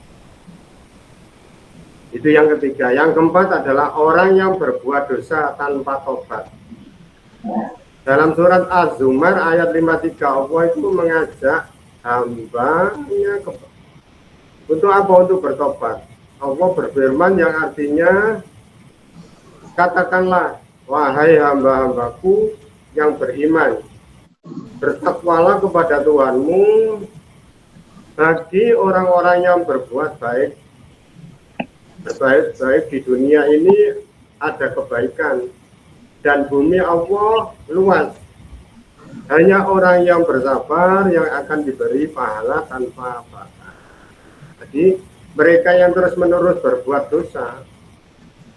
Itu yang ketiga. Yang keempat adalah orang yang berbuat dosa tanpa tobat. Dalam surat Az-Zumar ayat 53 Allah itu mengajak hambanya untuk apa? Untuk bertobat. Allah berfirman yang artinya, katakanlah, wahai hamba-hambaku yang beriman, bertakwalah kepada Tuhanmu. Bagi orang-orang yang berbuat baik di dunia ini ada kebaikan. Dan bumi Allah luas. Hanya orang yang bersabar yang akan diberi pahala tanpa batas. Jadi mereka yang terus-menerus berbuat dosa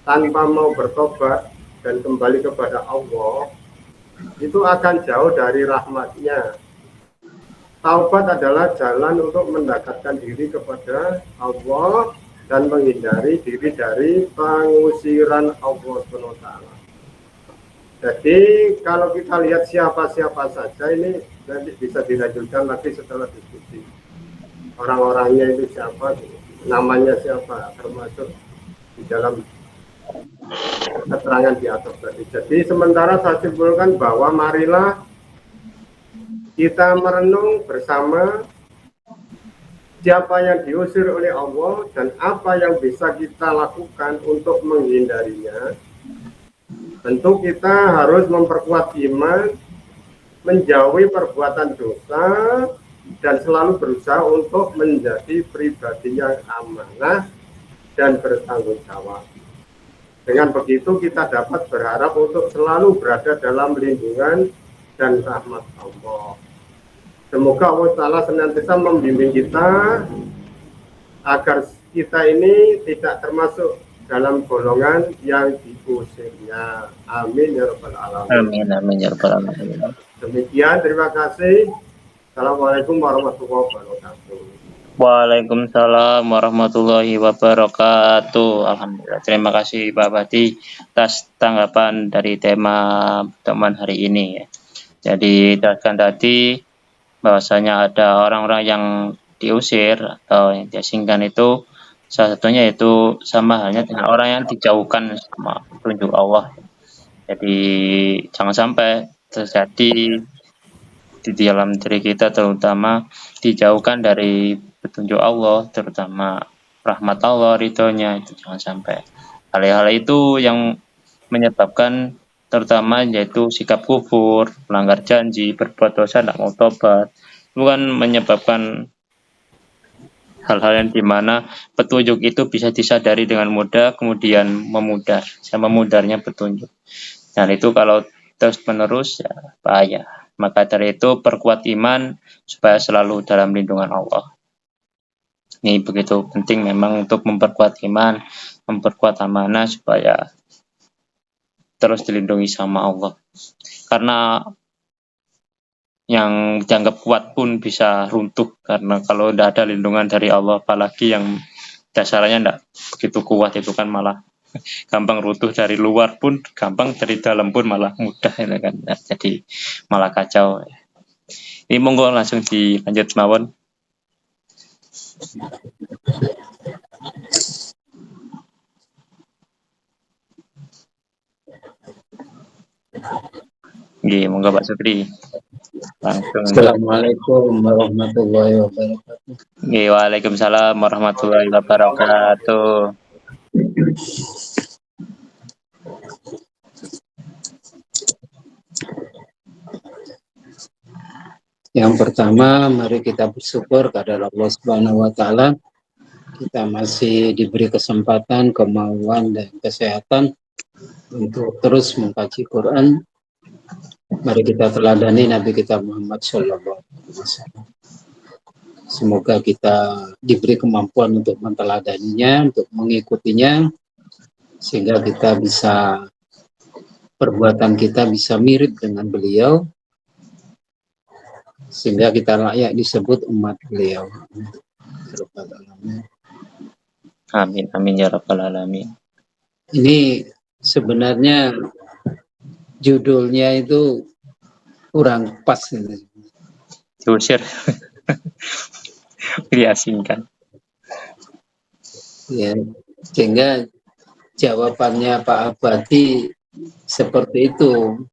tanpa mau bertobat dan kembali kepada Allah, itu akan jauh dari rahmatnya. Taubat adalah jalan untuk mendekatkan diri kepada Allah dan menghindari diri dari pengusiran Allah SWT. Jadi kalau kita lihat siapa-siapa saja ini nanti bisa dilanjutkan lagi setelah diskusi. Orang-orangnya itu siapa, namanya siapa, termasuk di dalam keterangan di atas tadi. Jadi sementara saya simpulkan bahwa marilah kita merenung bersama siapa yang diusir oleh Allah dan apa yang bisa kita lakukan untuk menghindarinya. Tentu kita harus memperkuat iman, menjauhi perbuatan dosa, dan selalu berusaha untuk menjadi pribadi yang amanah dan bertanggung jawab. Dengan begitu kita dapat berharap untuk selalu berada dalam lindungan dan rahmat Allah. Semoga Allah Ta'ala senantiasa membimbing kita agar kita ini tidak termasuk dalam golongan yang diusirnya. Amin ya rabbal alamin. Amin, amin ya rabbal alamin. Demikian, terima kasih. Assalamualaikum warahmatullahi wabarakatuh. Waalaikumsalam warahmatullahi wabarakatuh. Alhamdulillah. Terima kasih Pak Badi atas tanggapan dari tema teman hari ini. Jadi jelaskan tadi bahwasanya ada orang-orang yang diusir atau yang diasingkan itu salah satunya itu sama halnya dengan orang yang dijauhkan sama petunjuk Allah. Jadi jangan sampai terjadi di dalam diri kita, terutama dijauhkan dari petunjuk Allah, terutama rahmat Allah, ridhonya, itu jangan sampai. Hal-hal itu yang menyebabkan terutama yaitu sikap kufur, melanggar janji, berbuat dosa, tidak mau tobat, itu kan menyebabkan hal-hal yang dimana petunjuk itu bisa disadari dengan mudah, kemudian memudarnya petunjuk. Dan itu kalau terus menerus ya bahaya. Maka dari itu perkuat iman supaya selalu dalam lindungan Allah. Ini begitu penting memang untuk memperkuat iman, memperkuat amanah supaya terus dilindungi sama Allah. Karena yang dianggap kuat pun bisa runtuh, karena kalau tidak ada lindungan dari Allah, apalagi yang dasarnya tidak begitu kuat, itu kan malah gampang runtuh dari luar pun gampang, dari dalam pun malah mudah, ya kan? Nah, jadi malah kacau. Ini monggo langsung dilanjut mawon. Nggih, monggo Pak Sukri. Langsung. Assalamualaikum warahmatullahi wabarakatuh. Nggih, waalaikumsalam warahmatullahi wabarakatuh. Yang pertama, mari kita bersyukur kepada Allah Subhanahu wa taala. Kita masih diberi kesempatan, kemauan dan kesehatan untuk terus mengkaji Quran. Mari kita teladani Nabi kita Muhammad sallallahu alaihi wasallam. Semoga kita diberi kemampuan untuk menteladaninya, untuk mengikutinya, sehingga kita bisa, perbuatan kita bisa mirip dengan beliau, sehingga kita layak disebut umat beliau. Amin, amin ya rabbal alamin. Ini sebenarnya judulnya itu kurang pas ini. Diusir. Diasingkan. Ya, sehingga jawabannya Pak Abadi seperti itu.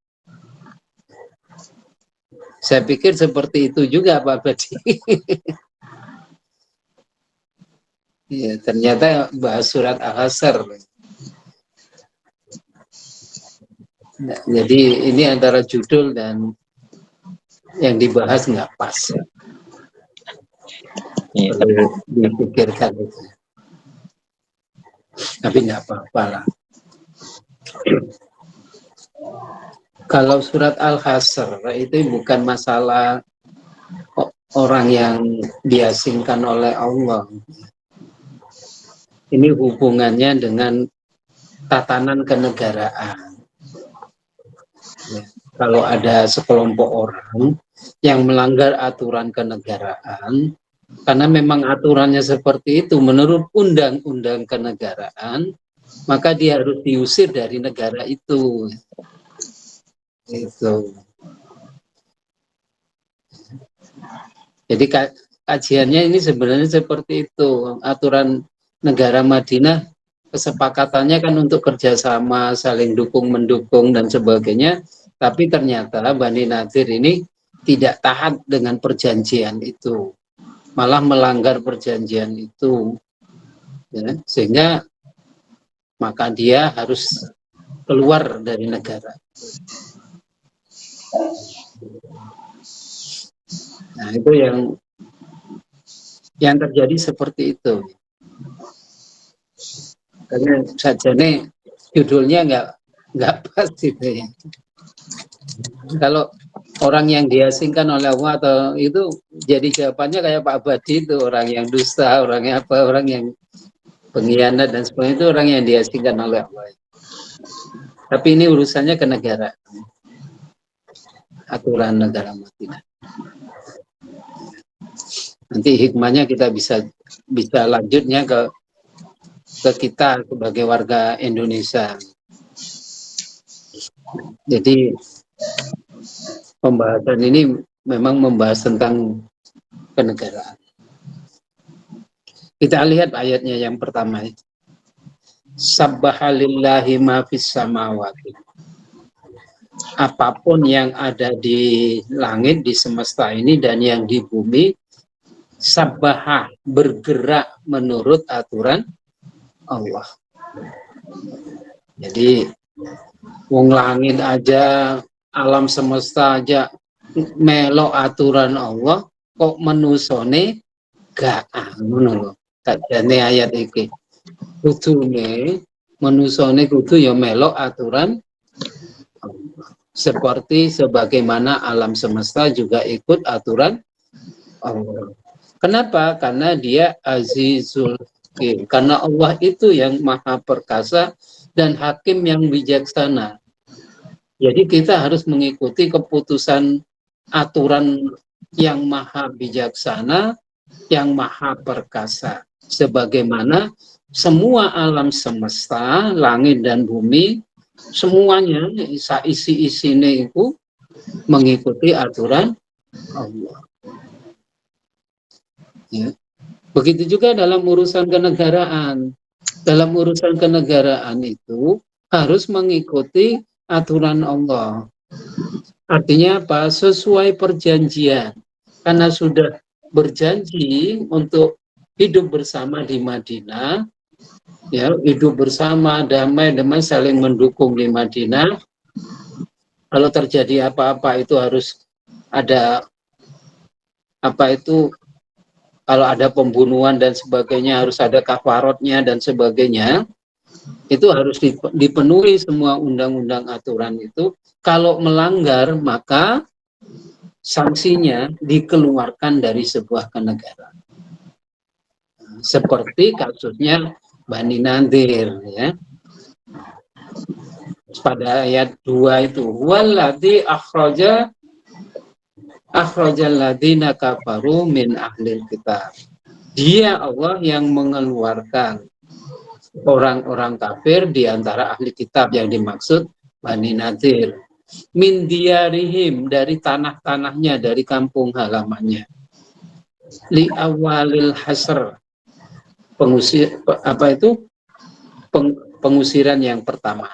Saya pikir seperti itu juga Pak Abadi. Ya, ternyata bahas surat Al-Hasyr. Nah, jadi ini antara judul dan yang dibahas nggak pas. Iya, perlu dipikirkan itu. Tapi nggak apa-apa lah. Kalau surat Al-Hasyr itu bukan masalah orang yang diasingkan oleh Allah. Ini hubungannya dengan tatanan kenegaraan. Ya, kalau ada sekelompok orang yang melanggar aturan kenegaraan, karena memang aturannya seperti itu menurut undang-undang kenegaraan, maka dia harus diusir dari negara itu. Itu. Jadi kajiannya ini sebenarnya seperti itu. Aturan negara Madinah, kesepakatannya kan untuk kerjasama, saling dukung-mendukung dan sebagainya. Tapi ternyata Bani Nadir ini tidak taat dengan perjanjian itu, malah melanggar perjanjian itu, ya, sehingga maka dia harus keluar dari negara. Nah, itu yang terjadi seperti itu. Karena saja nih judulnya nggak pas gitu ya. Kalau orang yang diasingkan oleh Allah atau itu jadi jawabannya kayak Pak Abadi itu, orang yang dusta, orang yang apa, orang yang pengkhianat dan sebagainya, itu orang yang diasingkan oleh Allah. Tapi ini urusannya ke negara, aturan negara Madinah. Nanti hikmahnya kita bisa lanjutnya ke kita sebagai warga Indonesia. Jadi pembahasan ini memang membahas tentang kenegaraan. Kita lihat ayatnya yang pertama. Sabbaha lillahi ma fis samawati. apapun yang ada di langit, di semesta ini dan yang di bumi, sabbaha, bergerak menurut aturan Allah. Jadi wong langit aja, alam semesta aja melok aturan Allah, kok menusone gak ngono lho. Kadane ayat iki. Kudune menusone kudu ya melok aturan Allah. Seperti sebagaimana alam semesta juga ikut aturan Allah. Kenapa? Karena dia Azizul Hakim. Karena Allah itu yang maha perkasa dan hakim yang bijaksana. Jadi kita harus mengikuti keputusan aturan yang maha bijaksana, yang maha perkasa. Sebagaimana semua alam semesta, langit dan bumi, semuanya isi-isinya itu mengikuti aturan Allah. Ya. Begitu juga dalam urusan kenegaraan. Dalam urusan kenegaraan itu harus mengikuti aturan Allah. Artinya apa? Sesuai perjanjian. Karena sudah berjanji untuk hidup bersama di Madinah, ya, hidup bersama damai saling mendukung di Madinah. Kalau terjadi apa-apa itu harus ada apa itu, kalau ada pembunuhan dan sebagainya harus ada kafarotnya dan sebagainya. Itu harus dipenuhi semua undang-undang aturan itu. Kalau melanggar maka sanksinya dikeluarkan dari sebuah kenegaraan. Seperti kasusnya Bani Nadir, ya. Pada ayat 2 itu, walladzi akhrajal ladzina kafaru min ahlil kitab. Dia Allah yang mengeluarkan orang-orang kafir di antara ahli kitab, yang dimaksud Bani Nadir, min diyarihim, dari tanah-tanahnya, dari kampung halamannya, li awalil hasr, pengusiran yang pertama.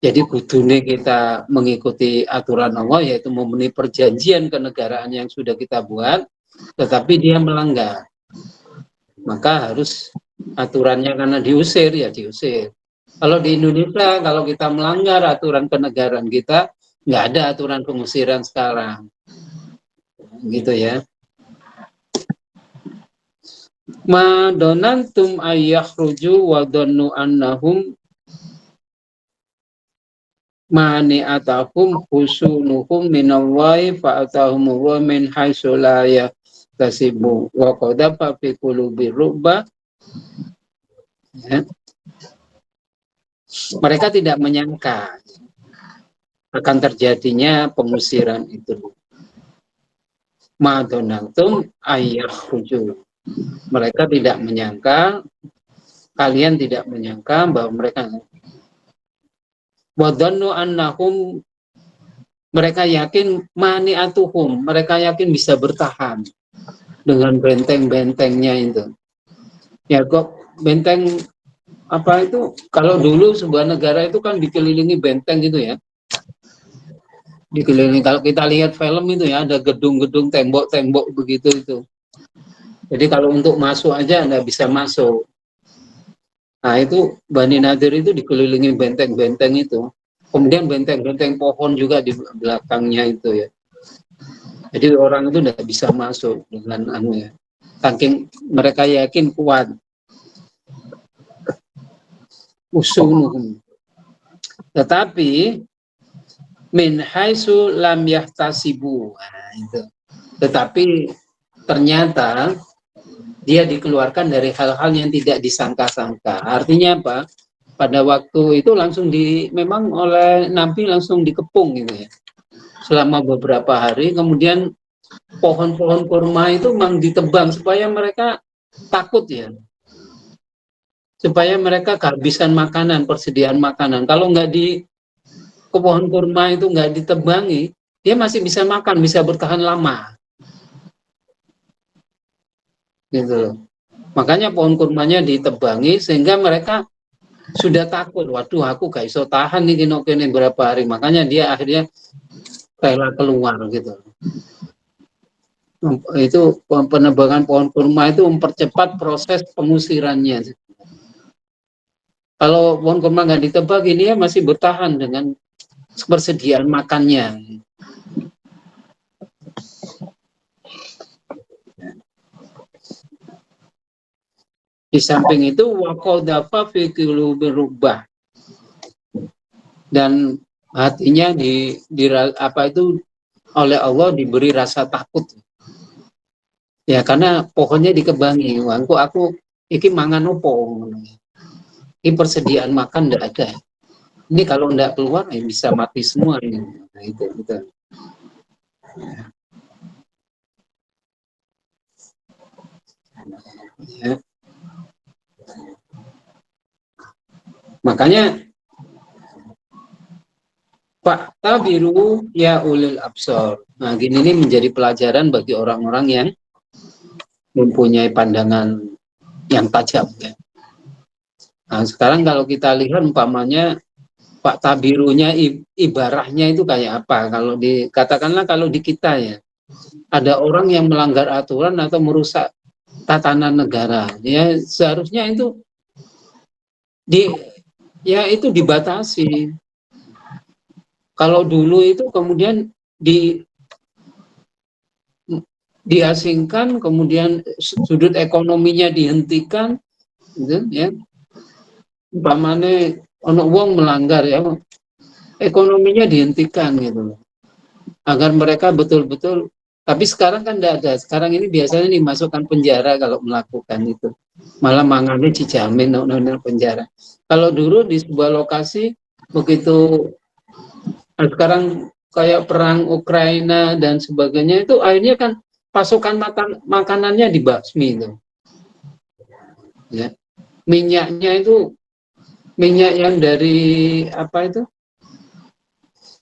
Jadi kudune kita mengikuti aturan Allah, yaitu memenuhi perjanjian kenegaraan yang sudah kita buat, tetapi dia melanggar, maka harus aturannya, karena diusir ya diusir. Kalau di Indonesia, kalau kita melanggar aturan kenegaraan kita, nggak ada aturan pengusiran sekarang, gitu ya. Ma donantum ayyakhruju wa dhannu annahum mani'atahum husunuhum minallahi fa'atahum wa min haitsu la yahtasibu wa qadafa fi qulubi ru'ba. Ya. Mereka tidak menyangka akan terjadinya pengusiran itu. Ma donantum ayyakhruju. Mereka tidak menyangka, kalian tidak menyangka bahwa mereka wadhannu annahum, mereka yakin mani'atuhum, mereka yakin bisa bertahan dengan benteng-bentengnya itu. Ya kok benteng apa itu, kalau dulu sebuah negara itu kan dikelilingi benteng gitu ya. Dikelilingi, kalau kita lihat film itu ya, ada gedung-gedung, tembok-tembok begitu itu. Jadi kalau untuk masuk aja nggak bisa masuk. Nah itu Bani Nadir itu dikelilingi benteng-benteng itu. Kemudian benteng-benteng pohon juga di belakangnya itu ya. Jadi orang itu tidak bisa masuk dengan anunya. Saking mereka yakin kuat. Usunuhum. Tetapi min haitsu lam yahtasibu. Nah, itu. Tetapi ternyata dia dikeluarkan dari hal-hal yang tidak disangka-sangka. Artinya apa? Pada waktu itu langsung memang oleh Nabi langsung dikepung gitu ya. Selama beberapa hari, kemudian pohon-pohon kurma itu memang ditebang supaya mereka takut ya. Supaya mereka kehabisan makanan, persediaan makanan. Kalau nggak ke pohon kurma itu nggak ditebangi, dia masih bisa makan, bisa bertahan lama. Gitu loh. Makanya pohon kurmanya ditebangi sehingga mereka sudah takut, waduh aku gak iso tahan nih kene berapa hari, makanya dia akhirnya rela keluar gitu. Itu penebangan pohon kurma itu mempercepat proses pengusirannya. Kalau pohon kurma nggak ditebang, ini ya masih bertahan dengan persediaan makannya. Di samping itu waqadhafa fi qulubi rubbah, dan hatinya oleh Allah diberi rasa takut. Ya karena pohonnya dikebangi, aku iki mangan opo. Ini persediaan makan enggak ada. Ini kalau enggak keluar ya bisa mati semua ini. Nah, itu. Ya. Makanya Pak tabiru ya ulil absor. Nah, gini ini menjadi pelajaran bagi orang-orang yang mempunyai pandangan yang tajam. Ya. Nah, sekarang kalau kita lihat umpamanya Pak tabirunya ibarahnya itu kayak apa? Katakanlah kalau di kita ya, ada orang yang melanggar aturan atau merusak tatanan negara, ya seharusnya itu itu dibatasi. Kalau dulu itu kemudian diasingkan, kemudian sudut ekonominya dihentikan, gitu, ya. Umpamane ono wong melanggar ya, ekonominya dihentikan gitu, agar mereka betul-betul. Tapi sekarang kan tidak ada. Sekarang ini biasanya dimasukkan penjara kalau melakukan itu. Malah mangannya dijamin penjara. Kalau dulu di sebuah lokasi begitu, sekarang kayak perang Ukraina dan sebagainya itu akhirnya kan pasokan makanannya dibasmi itu. Ya. Minyaknya itu minyak yang dari apa itu?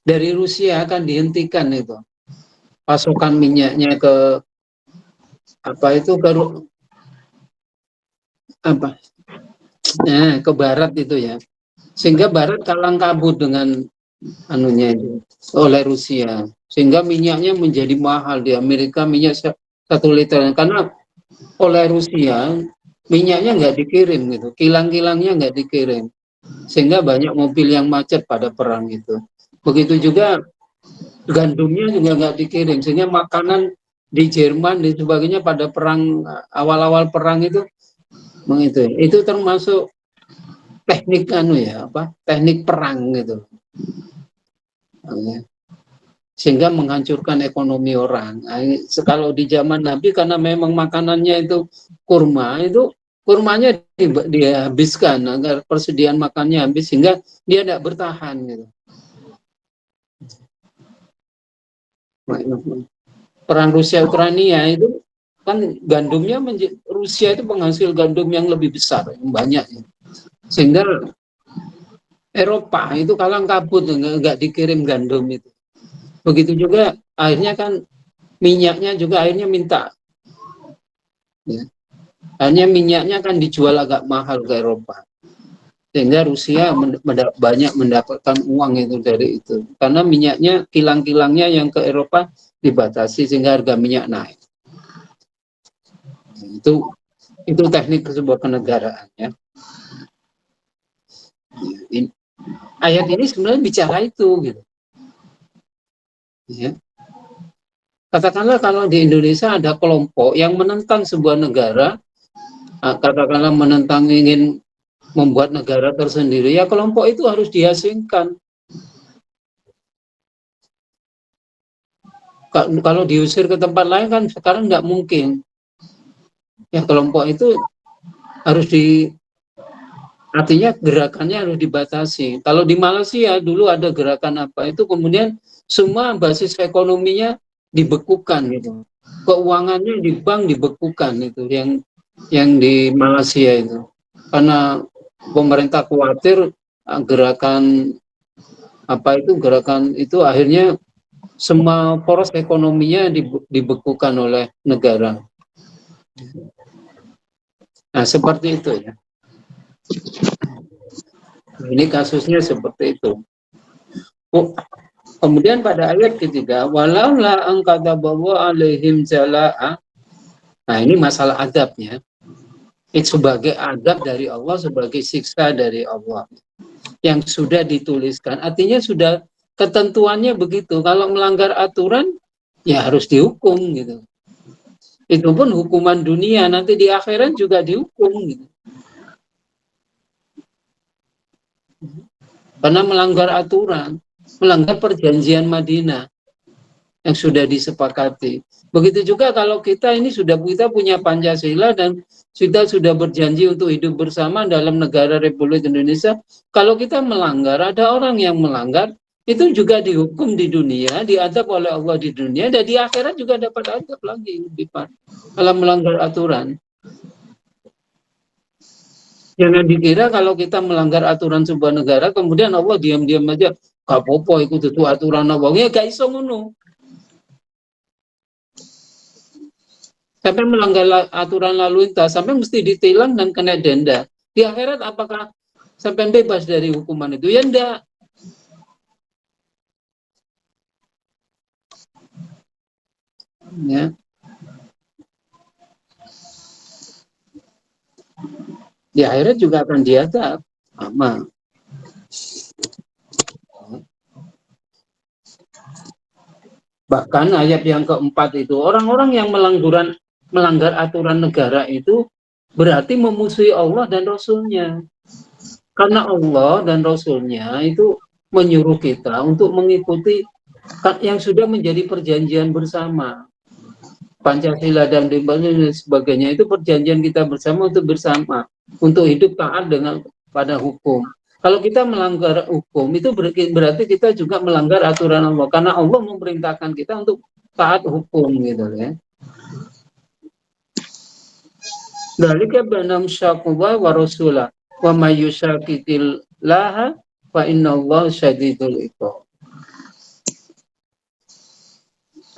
Dari Rusia akan dihentikan itu. Pasokan minyaknya ke ke barat itu ya, sehingga barat kalang kabut dengan anunya itu oleh Rusia, sehingga minyaknya menjadi mahal. Di Amerika minyak 1 liter karena oleh Rusia minyaknya nggak dikirim gitu, kilang-kilangnya nggak dikirim, sehingga banyak mobil yang macet pada perang itu. Begitu juga gandumnya juga nggak dikirim, sehingga makanan di Jerman dan sebagainya pada perang, awal-awal perang itu termasuk teknik teknik perang gitu, sehingga menghancurkan ekonomi orang. Kalau di zaman Nabi karena memang makanannya itu kurmanya dihabiskan agar persediaan makannya habis, sehingga dia tidak bertahan gitu. Perang Rusia Ukraina itu kan gandumnya Rusia itu penghasil gandum yang lebih besar, yang banyak, sehingga Eropa itu kalang kabut, nggak dikirim gandum itu. Begitu juga akhirnya kan minyaknya juga akhirnya minta, ya. Hanya minyaknya kan dijual agak mahal ke Eropa, sehingga Rusia banyak mendapatkan uang itu dari itu, karena minyaknya kilang-kilangnya yang ke Eropa dibatasi sehingga harga minyak naik. Itu teknik sebuah kenegaraan, ya. Ayat ini sebenarnya bicara itu gitu. Ya. Katakanlah kalau di Indonesia ada kelompok yang menentang sebuah negara, katakanlah menentang ingin membuat negara tersendiri, ya kelompok itu harus diasingkan. Kalau diusir ke tempat lain kan sekarang nggak mungkin. Ya kelompok itu harus artinya gerakannya harus dibatasi. Kalau di Malaysia dulu ada gerakan apa itu, kemudian semua basis ekonominya dibekukan gitu, keuangannya di bank dibekukan itu, yang di Malaysia itu, karena pemerintah khawatir gerakan itu akhirnya semua poros ekonominya dibekukan oleh negara. Nah seperti itu ya. Ini kasusnya seperti itu. Oh, kemudian pada ayat ketiga, walaula angkatabahu alaihim jala'a. Nah, ini masalah adabnya. Itu sebagai adab dari Allah, sebagai siksa dari Allah. Yang sudah dituliskan, artinya sudah ketentuannya begitu. Kalau melanggar aturan, ya harus dihukum gitu. Itu pun hukuman dunia, nanti di akhirat juga dihukum gitu. Karena melanggar aturan, melanggar perjanjian Madinah yang sudah disepakati. Begitu juga kalau kita punya Pancasila dan kita sudah berjanji untuk hidup bersama dalam negara Republik Indonesia. Kalau kita melanggar, ada orang yang melanggar, itu juga dihukum di dunia, diadab oleh Allah di dunia, dan di akhirat juga dapat adab lagi lebih parah kalau melanggar aturan. Jangan dikira kalau kita melanggar aturan sebuah negara, kemudian Allah diam-diam aja, gak apa-apa ikut itu aturan Allah. Ya gak iso ngono. Sampai melanggar aturan lalu lintas, sampai mesti ditilang dan kena denda. Di akhirat apakah sampai bebas dari hukuman itu? Ya enggak. Ya. Di akhirat juga akan diadab. Sama. Bahkan ayat yang keempat itu, orang-orang yang melanggar aturan negara itu berarti memusuhi Allah dan Rasulnya. Karena Allah dan Rasulnya itu menyuruh kita untuk mengikuti yang sudah menjadi perjanjian bersama. Pancasila dan sebagainya itu perjanjian kita bersama untuk hidup taat pada hukum. Kalau kita melanggar hukum itu berarti kita juga melanggar aturan Allah, karena Allah memerintahkan kita untuk taat hukum gitu ya. Dzalika banam syaqwa wa rasulah wa may yushaqiqillaha fa innallaha syadidul iqab.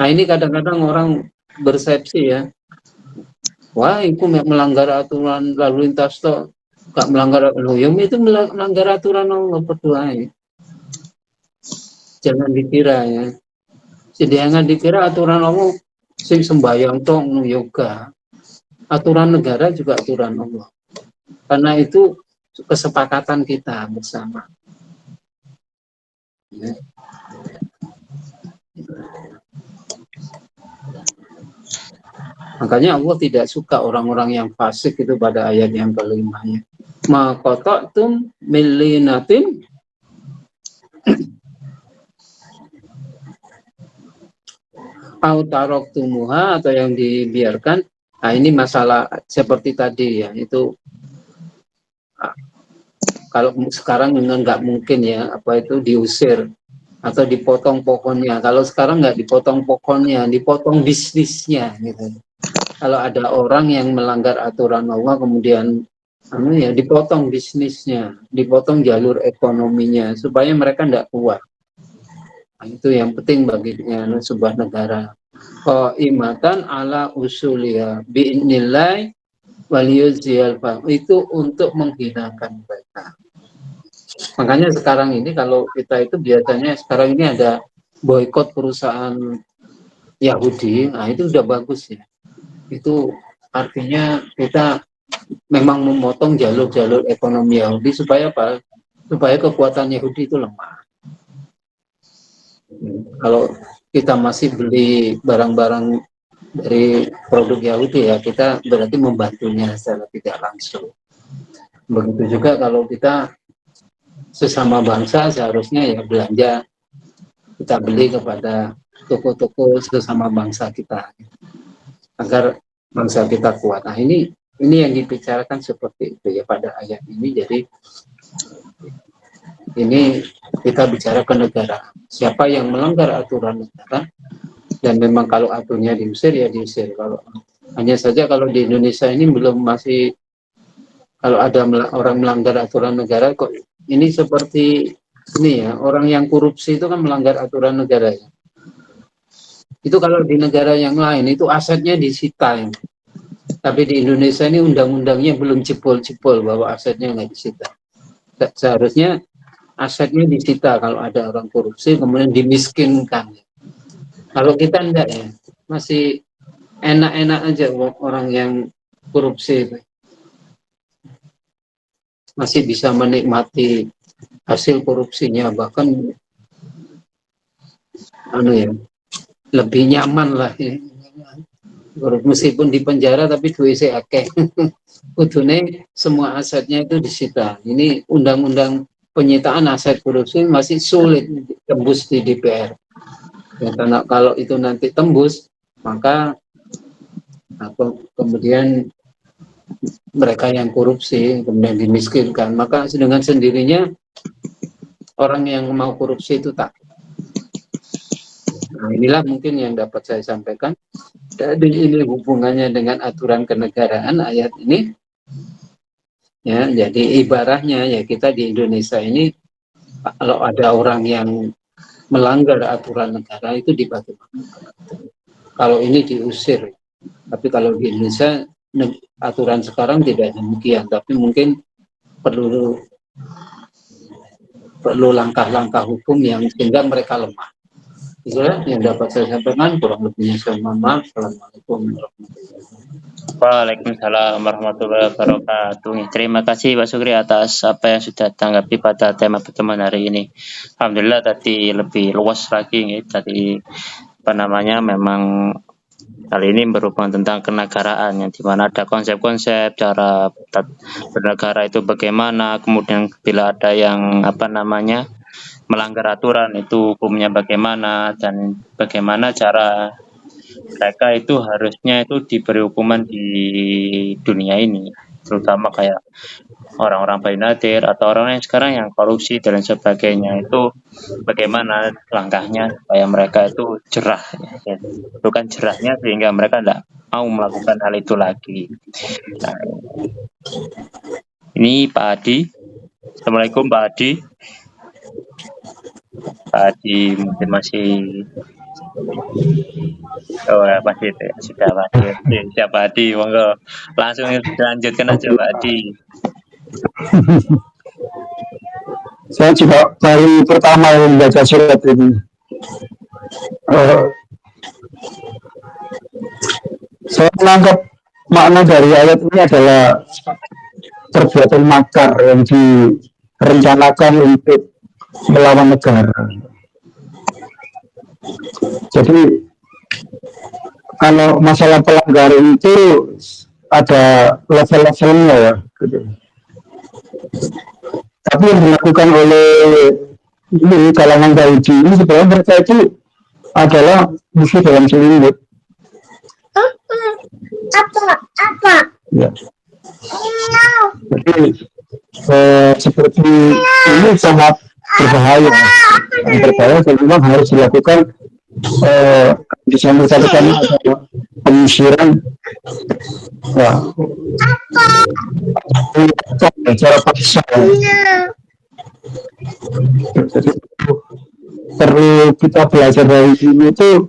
Nah, ini kadang-kadang orang bersepsi ya. Wah, itu melanggar aturan lalu lintas toh. Gak melanggar aturan, itu melanggar aturan Allah berdua ya. Jangan dikira ya. Jadi jangan dikira aturan Allah sing sembahyang tong yoga. Aturan negara juga aturan Allah. Karena itu kesepakatan kita bersama. Ya. Makanya Allah tidak suka orang-orang yang fasik itu pada ayat yang kelimanya. Ma qata'tum min linatin au taraktumuha, atau yang dibiarkan. Nah, ini masalah seperti tadi ya, itu kalau sekarang nggak mungkin ya, apa itu diusir atau dipotong pohonnya. Kalau sekarang nggak dipotong pohonnya, dipotong bisnisnya gitu. Kalau ada orang yang melanggar aturan Allah, kemudian dipotong bisnisnya, dipotong jalur ekonominya, supaya mereka tidak kuat. Nah, itu yang penting bagi sebuah negara. Qaimatan ala usuliha bi'nillah waliyuzil fam, itu untuk menghinakan mereka. Makanya sekarang ini kalau kita itu biasanya sekarang ini ada boikot perusahaan Yahudi, nah itu sudah bagus ya. Itu artinya kita memang memotong jalur-jalur ekonomi Yahudi supaya apa? Supaya kekuatan Yahudi itu lemah. Kalau kita masih beli barang-barang dari produk Yahudi ya, kita berarti membantunya secara tidak langsung. Begitu juga kalau kita sesama bangsa seharusnya ya belanja, kita beli kepada toko-toko sesama bangsa kita agar bangsa kita kuat. Nah, ini yang dibicarakan seperti itu ya pada ayat ini. Jadi ini kita bicara ke negara. Siapa yang melanggar aturan negara, dan memang kalau aturannya diusir ya diusir. Kalau hanya saja kalau di Indonesia ini masih kalau ada orang melanggar aturan negara, kok ini seperti ini ya, orang yang korupsi itu kan melanggar aturan negara ya. Itu kalau di negara yang lain itu asetnya disita ya. Tapi di Indonesia ini undang-undangnya belum jebol-jebol bahwa asetnya nggak disita. Seharusnya asetnya disita kalau ada orang korupsi, kemudian dimiskinkan. Kalau kita enggak ya, masih enak-enak aja orang yang korupsi itu. Masih bisa menikmati hasil korupsinya, bahkan lebih nyaman lah ya. Meskipun di penjara tapi duitnya akeh. Kudune semua asetnya itu disita. Ini undang-undang penyitaan aset korupsi masih sulit tembus di DPR. Ya, karena kalau itu nanti tembus, maka kemudian mereka yang korupsi kemudian dimiskinkan, maka dengan sendirinya orang yang mau korupsi itu tak. Nah, inilah mungkin yang dapat saya sampaikan. Jadi ini hubungannya dengan aturan kenegaraan ayat ini. Ya, jadi ibaratnya ya kita di Indonesia ini kalau ada orang yang melanggar aturan negara itu dibagi. Kalau ini diusir. Tapi kalau di Indonesia aturan sekarang tidak demikian, tapi mungkin perlu langkah-langkah hukum yang sehingga mereka lemah. Itulah yang dapat saya sampaikan, kurang lebihnya saya mohon maaf. Assalamualaikum warahmatullahi wabarakatuh. Waalaikumsalam warahmatullahi wabarakatuh. Terima kasih Pak Sukri atas apa yang sudah tanggapi pada tema pertemuan hari ini. Alhamdulillah tadi lebih luas lagi, tadi memang kali ini berhubungan tentang kenegaraan, yang dimana ada konsep-konsep cara bernegara itu bagaimana, kemudian bila ada yang melanggar aturan itu hukumnya bagaimana, dan bagaimana cara mereka itu harusnya itu diberi hukuman di dunia ini, terutama kayak orang-orang binadir atau orang yang sekarang yang korupsi dan sebagainya, itu bagaimana langkahnya supaya mereka itu jerah, ya. Bukan jerahnya sehingga mereka tidak mau melakukan hal itu lagi. Nah, ini Pak Adi. Assalamualaikum Pak Adi. Pak Adi mungkin masih masih sudah hadir. Siapa Adi? Monggo langsung dilanjutkan aja Pak Adi. Saya juga baru pertama membaca surat ini. Saya menangkap makna dari ayat ini adalah perbuatan makar yang direncanakan untuk melawan negara. Jadi kalau masalah pelanggaran itu ada level-levelnya ya, gitu. Tapi yang dilakukan oleh ini kalangan Yahudi ini sebenarnya mereka itu adalah musuh dalam selimut. Apa? Ya. Jadi seperti ini sangat berbahaya. Yang berbahaya dan memang harus dilakukan di samping tadi adalah penyisiran. Nah, cara paksa. Jadi perlu kita belajar dari sini itu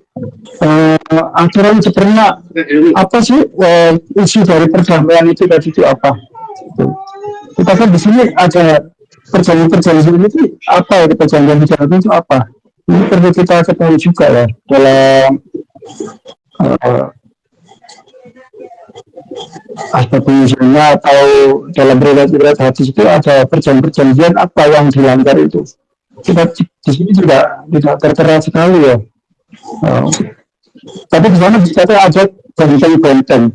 aturan sebenarnya apa sih isi dari perdamaian itu tadi itu apa? Kita kan di sini ada perjanjian itu apa ya, perjanjian itu apa? Ini perlu kita ketahui juga ya dalam aspek penyusunnya atau dalam riwayat hadis itu ada perjanjian apa yang dilanggar itu. Kita di sini juga tidak tertera sekali ya. Tapi di sana bisa ada benteng-benteng.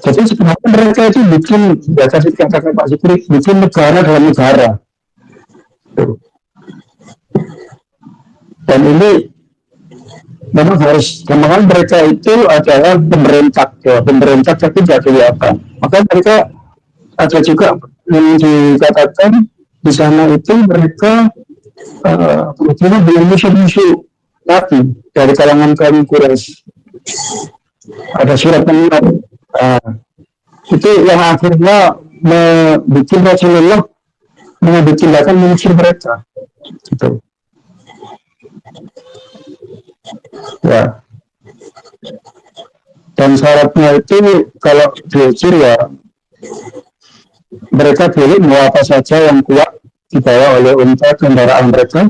Jadi sebenarnya mereka itu bikin, ya tadi katakan Pak Sukri, bikin negara dalam negara. Dan ini memang harus, memang mereka itu adalah pemerintah, ya, pemerintah tapi tidak kelihatan. Maka mereka ada juga yang dikatakan di sana itu mereka berhubungan dengan musuh-musuh Nabi dari kalangan kaum Quraisy. Ada surat pengingat. Itu yang akhirnya membuat Rasulullah mengambil tindakan mengusir mereka. Gitu. Ya. Dan syaratnya itu kalau diusir ya mereka boleh mau apa saja yang kuat dibawa oleh unta kendaraan mereka,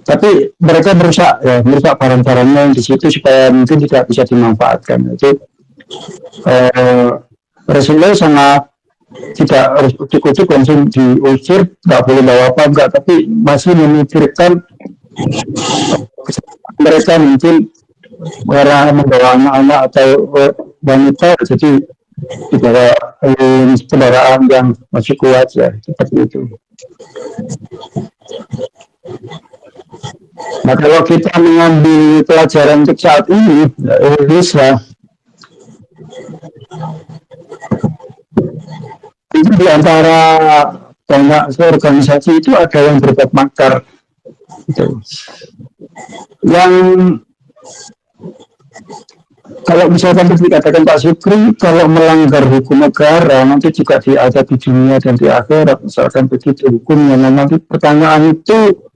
tapi mereka merusak barang-barangnya di situ supaya mungkin tidak bisa dimanfaatkan. Itu Rasulullah sangat tidak harus ujuk-ujuk langsung diusir, nggak boleh bawa apa enggak, tapi masih memikirkan mereka mungkin membawa anak-anak atau wanita, jadi dibawa kendaraan yang masih kuat ya, seperti itu. Nah kalau kita mengambil pelajaran untuk saat ini, Indonesia itu di antara banyak organisasi itu ada yang berbuat makar, gitu. Yang kalau misalkan dikatakan Pak Sukri, kalau melanggar hukum negara nanti juga diadab di dunia dan di akhirat, misalkan begitu hukumnya. Nah, nanti pertanyaan itu,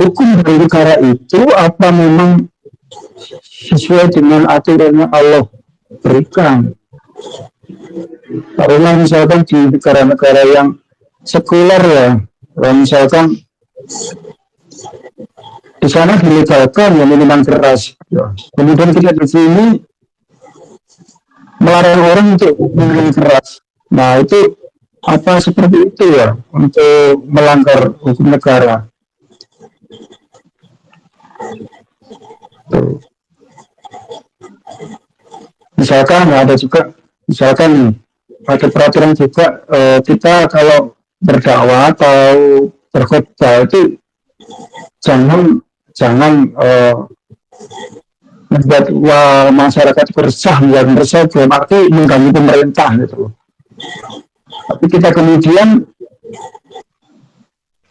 hukum dari negara itu apa memang sesuai dengan aturan yang Allah berikan? Karena misalkan di negara-negara yang sekuler ya, misalkan di sana dilegalkan ya minuman keras, ya. Kemudian kita di sini melarang orang untuk minum keras. Nah itu apa seperti itu ya, untuk melanggar hukum negara. Tuh. Misalkan ada peraturan juga, kita kalau berdakwah atau berkhutbah itu jangan membuat masyarakat resah dalam arti mengganggu pemerintah gitu. Tapi kita kemudian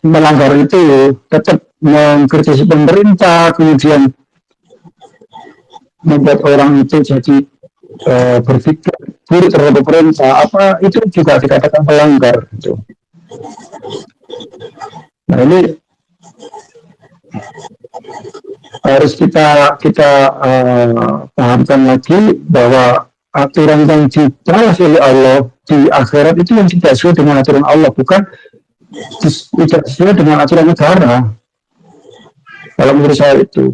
melanggar itu, tetap mengkritisi pemerintah, kemudian membuat orang itu jadi berpikir buruk terhadap pemerintah, apa itu juga dikatakan melanggar gitu. Nah ini harus kita pahamkan lagi bahwa aturan yang dibalas oleh Allah di akhirat itu yang tidak sesuai dengan aturan Allah, bukan tidak sesuai dengan aturan negara. Kalau menurut saya itu,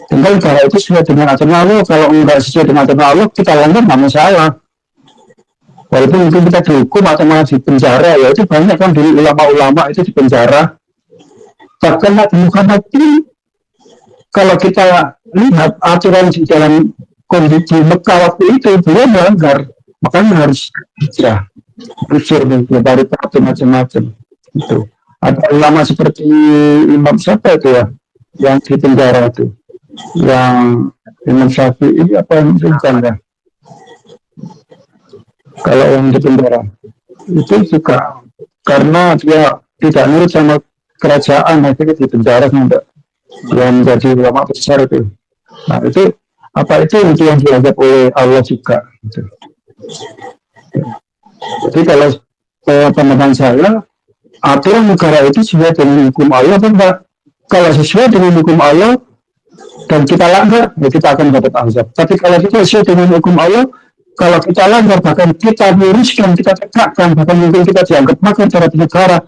tinggal negara itu sesuai dengan aturan Allah. Kalau enggak sesuai dengan aturan Allah, kita langgar nggak masalah. Walaupun mungkin kita dihukum atau malah di penjara, ya itu banyak kan dulu ulama-ulama itu di penjara. Bahkan Nabi Muhammad itu, kalau kita lihat aturan di dalam kondisi Mekah waktu itu, beliau melanggar, makanya harus hijrah, usir dari Batu macam-macam. Itu ada ulama seperti Imam siapa itu ya, yang di penjara itu, yang Imam Syafi'i apa yang bukan ya? Kalau yang di penjara itu juga karena dia tidak nurut sama kerajaan, akhirnya di penjara sampai yang menjadi ulama besar itu. Nah itu apa itu yang dianggap oleh Allah juga gitu. Jadi kalau pandangan saya, aturan negara itu sesuai dengan hukum Allah atau enggak? Kalau sesuai dengan hukum Allah dan kita langgar, ya kita akan dapat azab. Tapi kalau kita sesuai dengan hukum Allah, kalau kita langgar, bahkan kita luruskan, kita tegakkan, bahkan mungkin kita dianggap makar terhadap negara,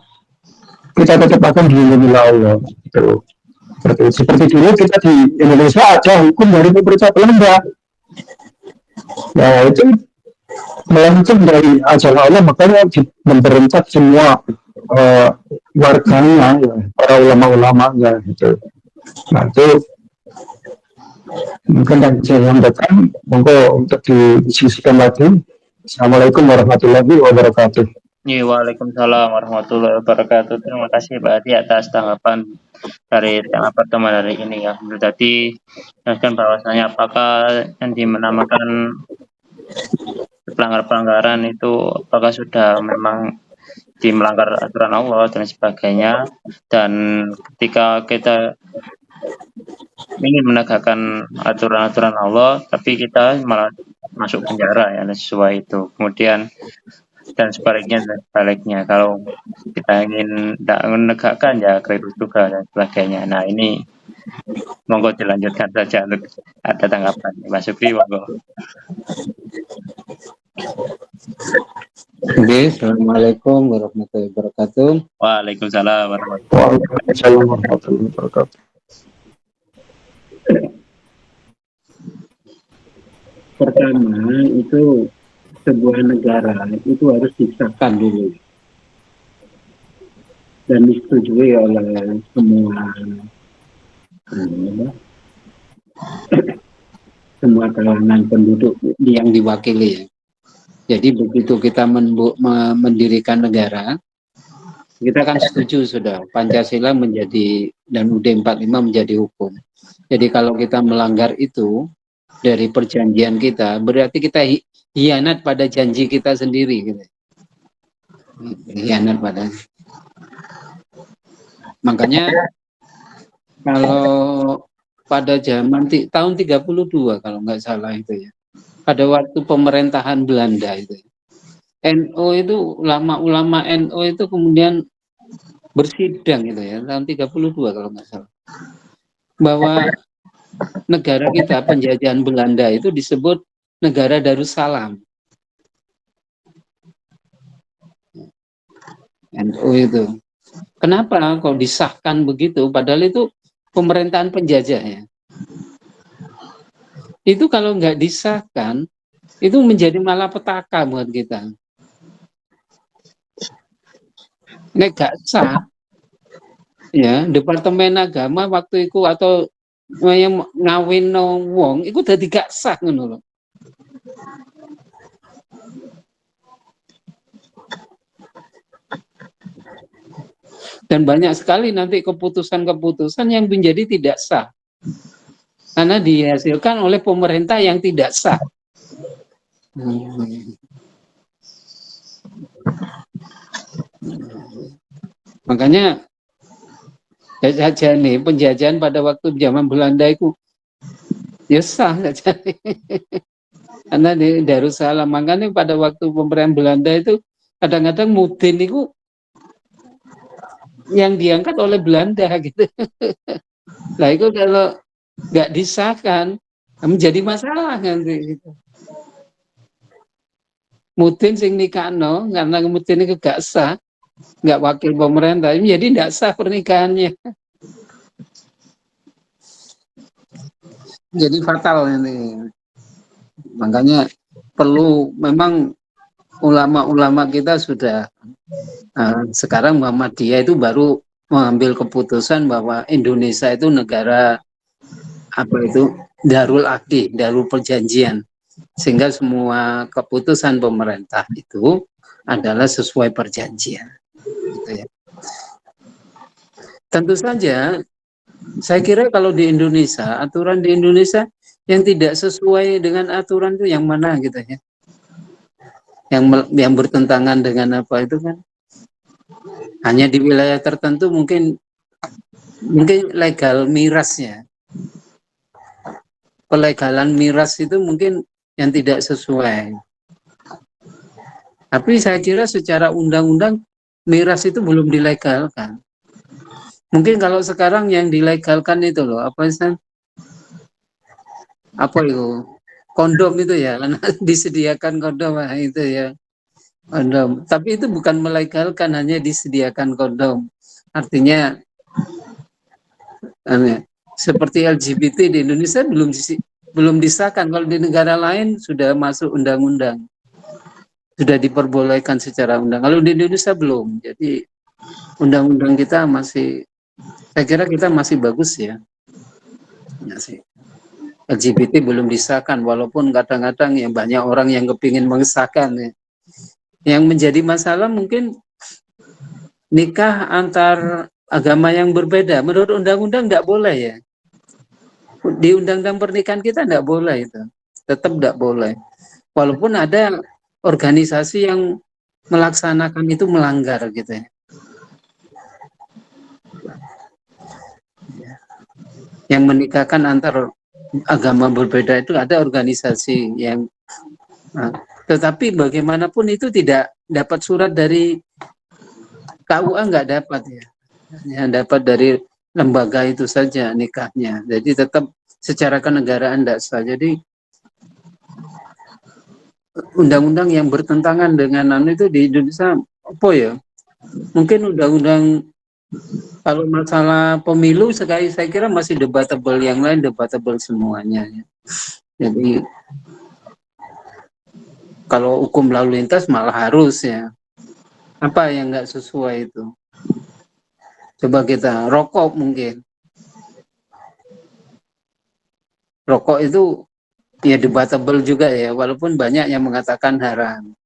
kita tetap akan dilindungi oleh Allah. Gitu. Seperti dulu kita di Indonesia ada hukum dari pemerintah Belanda. Ya itu melancong dari ajaran Allah, makanya memberontak semua warganya, ya, para ulama-ulamanya gitu. Nah itu mungkin yang saya sampaikan, monggo untuk didiskusikan lagi. Assalamualaikum warahmatullahi wabarakatuh. Waalaikumsalam warahmatullahi wabarakatuh. Terima kasih Pak Adi atas tanggapan dari tema pertemuan hari ini ya. Tadi jelaskan bahwasanya apakah yang dinamakan pelanggaran itu apakah sudah memang melanggar aturan Allah dan sebagainya, dan ketika kita ingin menegakkan aturan-aturan Allah tapi kita malah masuk penjara ya sesuai itu. Kemudian dan sebaliknya kalau kita ingin tidak menegakkan ya keliru juga dan sebagainya. Nah ini monggo dilanjutkan saja untuk ada tanggapan Mas Supri, monggo. Oke, Assalamualaikum warahmatullahi wabarakatuh. Waalaikumsalam warahmatullahi Waalaikumsalam warahmatullahi wabarakatuh. Pertama, itu sebuah negara itu harus disahkan dulu dan disetujui oleh semua kalangan penduduk yang diwakili. Jadi begitu kita mendirikan negara, kita kan setuju sudah Pancasila menjadi dan UUD 45 menjadi hukum. Jadi kalau kita melanggar itu dari perjanjian kita, berarti kita hianat pada janji kita sendiri. Gitu. Hianat pada. Makanya kalau pada zaman tahun 32 kalau nggak salah itu ya, pada waktu pemerintahan Belanda itu, NU itu ulama-ulama NU itu kemudian bersidang gitu ya, tahun 32 kalau nggak salah, bahwa negara kita penjajahan Belanda itu disebut negara Darussalam. NU itu. Kenapa kok disahkan begitu? Padahal itu pemerintahan penjajah ya. Itu kalau nggak disahkan, itu menjadi malapetaka buat kita. Nek gak sah, ya Departemen Agama waktu itu atau yang ngawin wong, itu udah gak sah ngono loh. Dan banyak sekali nanti keputusan-keputusan yang menjadi tidak sah. Karena dihasilkan oleh pemerintah yang tidak sah. Makanya saja nih penjajahan pada waktu zaman Belanda itu ya sah saja. Karena di Darussalam, makanya pada waktu pemerintahan Belanda itu kadang-kadang mudin itu yang diangkat oleh Belanda gitu. Nah itu kalau nggak disahkan menjadi masalah nanti. Gitu. Mudin sing nikahno karena mudin itu gak sah, nggak wakil pemerintah, jadi nggak sah pernikahannya. Jadi fatal ini. Makanya perlu memang ulama-ulama kita sudah sekarang Muhammadiyah itu baru mengambil keputusan bahwa Indonesia itu negara apa itu Darul Aqdi, Darul Perjanjian, sehingga semua keputusan pemerintah itu adalah sesuai perjanjian. Gitu ya. Tentu saja, saya kira kalau di Indonesia, aturan di Indonesia yang tidak sesuai dengan aturan itu yang mana gitu ya? Yang bertentangan dengan apa itu kan? Hanya di wilayah tertentu mungkin legal mirasnya. Pelegalan miras itu mungkin yang tidak sesuai. Tapi saya kira secara undang-undang miras itu belum dilegalkan. Mungkin kalau sekarang yang dilegalkan itu loh, apa itu? Kondom itu ya, karena disediakan kondom itu ya. Kondom. Tapi itu bukan melegalkan, hanya disediakan kondom. Artinya seperti LGBT di Indonesia belum disahkan. Kalau di negara lain sudah masuk undang-undang, sudah diperbolehkan secara undang. Kalau di Indonesia belum. Jadi undang-undang kita masih, saya kira kita masih bagus ya. LGBT belum disahkan, walaupun kadang-kadang ya banyak orang yang kepingin mengesahkan ya. Yang menjadi masalah mungkin nikah antar agama yang berbeda. Menurut undang-undang tidak boleh ya. Di undang-undang pernikahan kita tidak boleh itu. Tetap tidak boleh. Walaupun ada organisasi yang melaksanakan itu melanggar gitu ya. Yang menikahkan antar agama berbeda itu ada organisasi yang tetapi bagaimanapun itu tidak dapat surat dari KUA, nggak dapat ya. Yang dapat dari lembaga itu saja nikahnya. Jadi tetap secara kenegaraan tidak sah. Jadi undang-undang yang bertentangan dengan itu di Indonesia apa ya? Mungkin undang-undang kalau masalah pemilu saya kira masih debatable, yang lain debatable semuanya. Ya. Jadi kalau hukum lalu lintas malah harus ya. Apa yang nggak sesuai itu? Coba kita rokok mungkin. Rokok itu ya debatable juga ya, walaupun banyak yang mengatakan haram.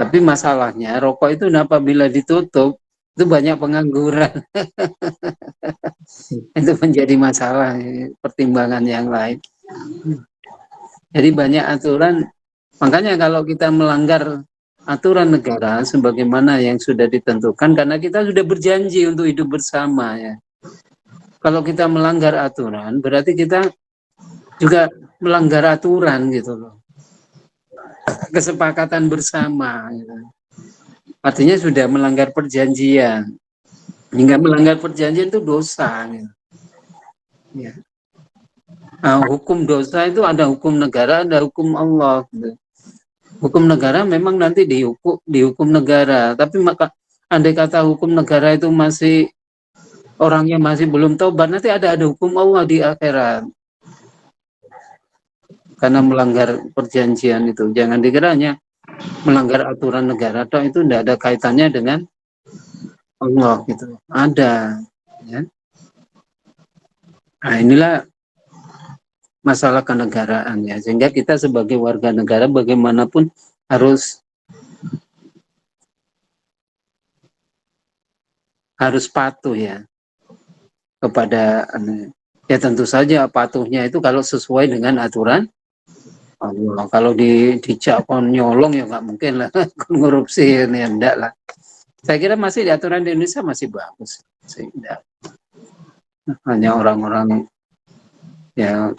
Tapi masalahnya rokok itu apabila ditutup itu banyak pengangguran. Itu menjadi masalah, pertimbangan yang lain. Jadi banyak aturan, makanya kalau kita melanggar aturan negara sebagaimana yang sudah ditentukan, karena kita sudah berjanji untuk hidup bersama ya. Kalau kita melanggar aturan, berarti kita juga melanggar aturan gitu loh. Kesepakatan bersama gitu. Artinya sudah melanggar perjanjian. Hingga melanggar perjanjian itu dosa gitu. Ya. Nah, hukum dosa itu ada hukum negara, ada hukum Allah gitu. Hukum negara memang nanti dihukum negara, tapi maka andai kata hukum negara itu masih orangnya masih belum taubat, nanti ada hukum Allah di akhirat karena melanggar perjanjian itu. Jangan dikiranya melanggar aturan negara atau itu tidak ada kaitannya dengan Allah gitu. Ada ya. Nah, inilah masalah kenegaraan ya, sehingga kita sebagai warga negara bagaimanapun harus patuh ya kepada, ya tentu saja patuhnya itu kalau sesuai dengan aturan Allah. Kalau dicap nyolong ya nggak mungkin lah, korupsi ini ya enggak lah. Saya kira masih di aturan di Indonesia masih bagus, sehingga hanya orang-orang ya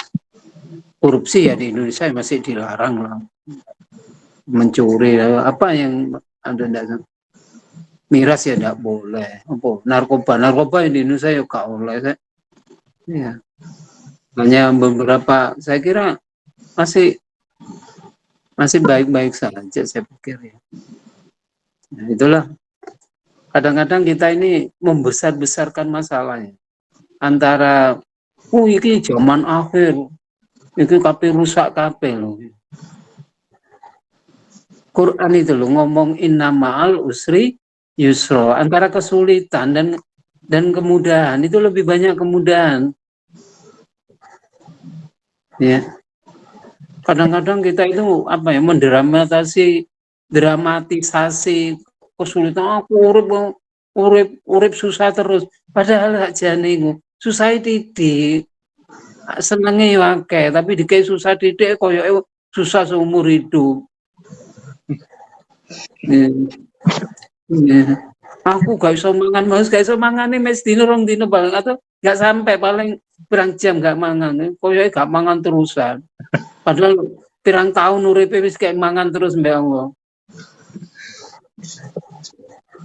korupsi ya di Indonesia masih dilarang lah, mencuri apa yang ada miras ya tidak boleh, narkoba di Indonesia ya nggak boleh ya. Hanya beberapa, saya kira masih baik-baik saja saya pikir ya. Nah, itulah kadang-kadang kita ini membesar-besarkan masalahnya antara ini zaman akhir itu kabeh rusak kabeh loh. Quran itu loh ngomong inna ma'al usri yusro, antara kesulitan dan kemudahan itu lebih banyak kemudahan. Ya. Kadang-kadang kita itu apa ya dramatisasi kesulitan, aku urip susah terus, padahal jane susah titik senenge yo akeh, tapi dikei susah titik koyo susah seumur hidup. Aku gak iso mangan, gak iso mangan mes dino rong dino paling, atau gak sampai paling pirang jam gak mangan, koyo gak mangan terusan. Padahal pirang tahun uripe wis kayak mangan terus mbak Allah.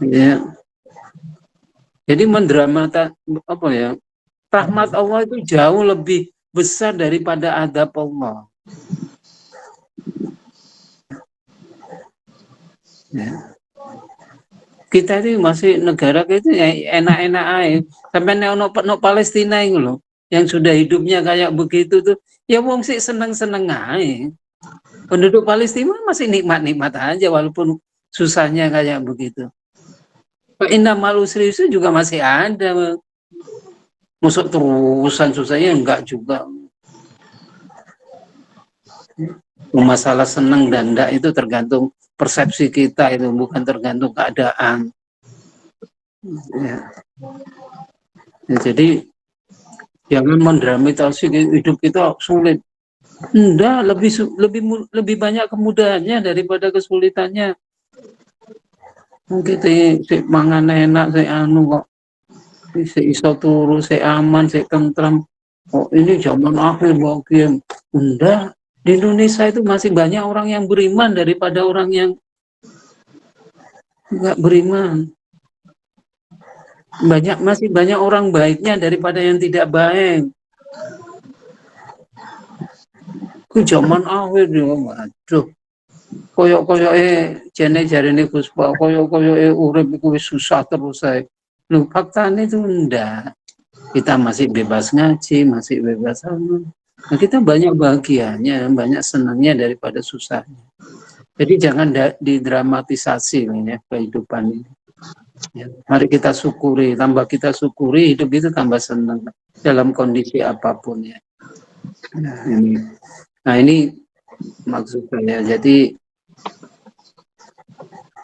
Ya. Jadi mendramata apa ya? Rahmat Allah itu jauh lebih besar daripada adab Allah. Ya. Kita ini masih negara itu ya enak-enak aja. Sampai ono Palestina itu loh, yang sudah hidupnya kayak begitu tuh, ya wong sih seneng-seneng aja. Penduduk Palestina masih nikmat-nikmat aja walaupun susahnya kayak begitu. Innamal usri itu juga masih ada. Masuk terusan susahnya enggak juga. Masalah senang dan enggak itu tergantung persepsi kita, itu bukan tergantung keadaan. Ya. Ya, jadi jangan mendramatisasi hidup kita sulit. Enggak, lebih banyak kemudahannya daripada kesulitannya. Mungkin si mangan enak, si anu kok, si iso turu, si aman, si tentram. Oh ini zaman akhir bagian. Enggak, di Indonesia itu masih banyak orang yang beriman daripada orang yang enggak beriman. Masih banyak orang baiknya daripada yang tidak baik. Ke zaman akhir ya, waduh. koyok-koyoke jene jarene Gus Pak, koyok-koyoke urip iku wis susah terus ae. Lho, faktanya itu enggak. Kita masih bebas ngaji, masih bebas nah, kita banyak bahagianya, banyak senangnya daripada susahnya. Jadi jangan didramatisasi ya kehidupan ini. Ya, mari kita syukuri, tambah kita syukuri hidup itu tambah senang dalam kondisi apapun ya. Nah ini maksud saya. Jadi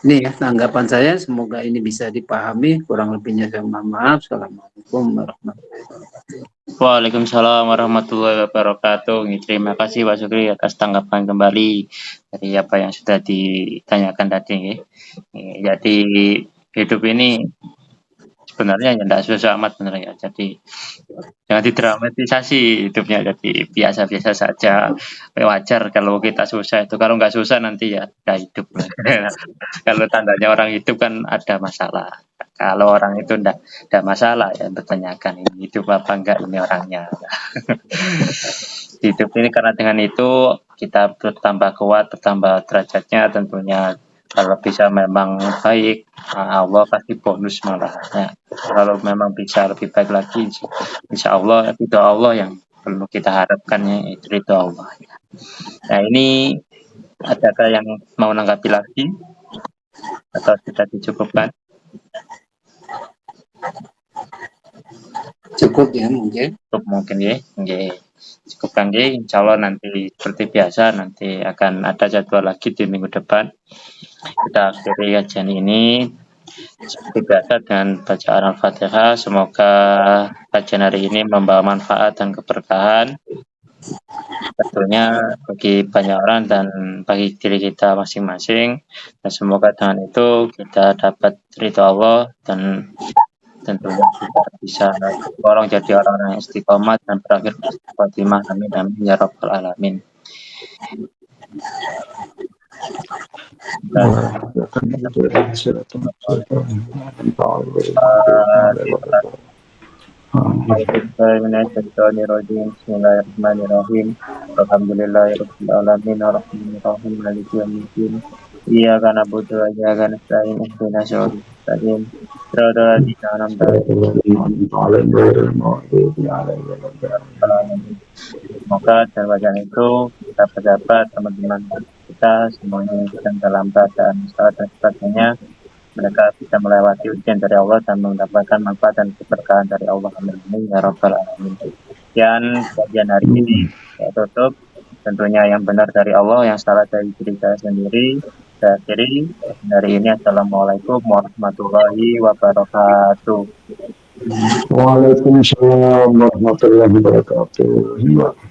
ini ya tanggapan saya. Semoga ini bisa dipahami. Kurang lebihnya saya mohon maaf. Assalamualaikum warahmatullahi wabarakatuh. Waalaikumsalam warahmatullahi wabarakatuh. Terima kasih Pak Sukri atas tanggapan kembali dari apa yang sudah ditanyakan tadi. Jadi hidup ini sebenarnya ya tidak susah amat sebenarnya. Jadi jangan didramatisasi hidupnya. Jadi biasa-biasa saja. Wajar kalau kita susah itu. Kalau nggak susah nanti ya nggak hidup. Kalau tandanya orang hidup kan ada masalah. Kalau orang itu enggak masalah ya bertanyakan ini hidup apa enggak ini orangnya. Hidup ini karena dengan itu kita bertambah kuat, bertambah derajatnya tentunya. Kalau bisa memang baik, Allah pasti bonus malah. Ya, kalau memang bisa lebih baik lagi, insya Allah itu Allah yang perlu kita harapkan ya, itu Allah. Nah ini adakah yang mau menanggapi lagi atau sudah dicukupkan? Cukup ya mungkin. Cukup mungkin ya, cukupkan ya. Insya Allah nanti seperti biasa nanti akan ada jadwal lagi di minggu depan. Kita akhiri kajian ini seperti biasa dengan bacaan Al-Fatihah. Semoga kajian hari ini membawa manfaat dan keberkahan tentunya bagi banyak orang dan bagi diri kita masing-masing. Dan semoga dengan itu kita dapat ridho Allah dan tentunya kita bisa orang jadi orang yang istiqomah dan berakhir khotimah. Amin amin ya rabbal alamin. Bismillahirrahmanirrahim. Alhamdulillahirabbil alamin arrahmanirrahim maliki yaumiddin. Iyyaka na'budu wa iyyaka nasta'in ihdinas siratal mustaqim siratal ladzina an'amta alaihim. Semoga dengan bacaan itu kita berdapat teman-teman kita semuanya sedang dalam keadaan salat dan sebagainya, mereka bisa melewati ujian dari Allah dan mendapatkan manfaat dan keberkahan dari Allah. Amin ya rabbal alamin. Sekian kajian hari ini saya tutup. Tentunya yang benar dari Allah, yang salah dari diri saya sendiri. Saya akhiri dari ini. Assalamualaikum warahmatullahi wabarakatuh. Waalaikumsalam warahmatullahi wabarakatuh.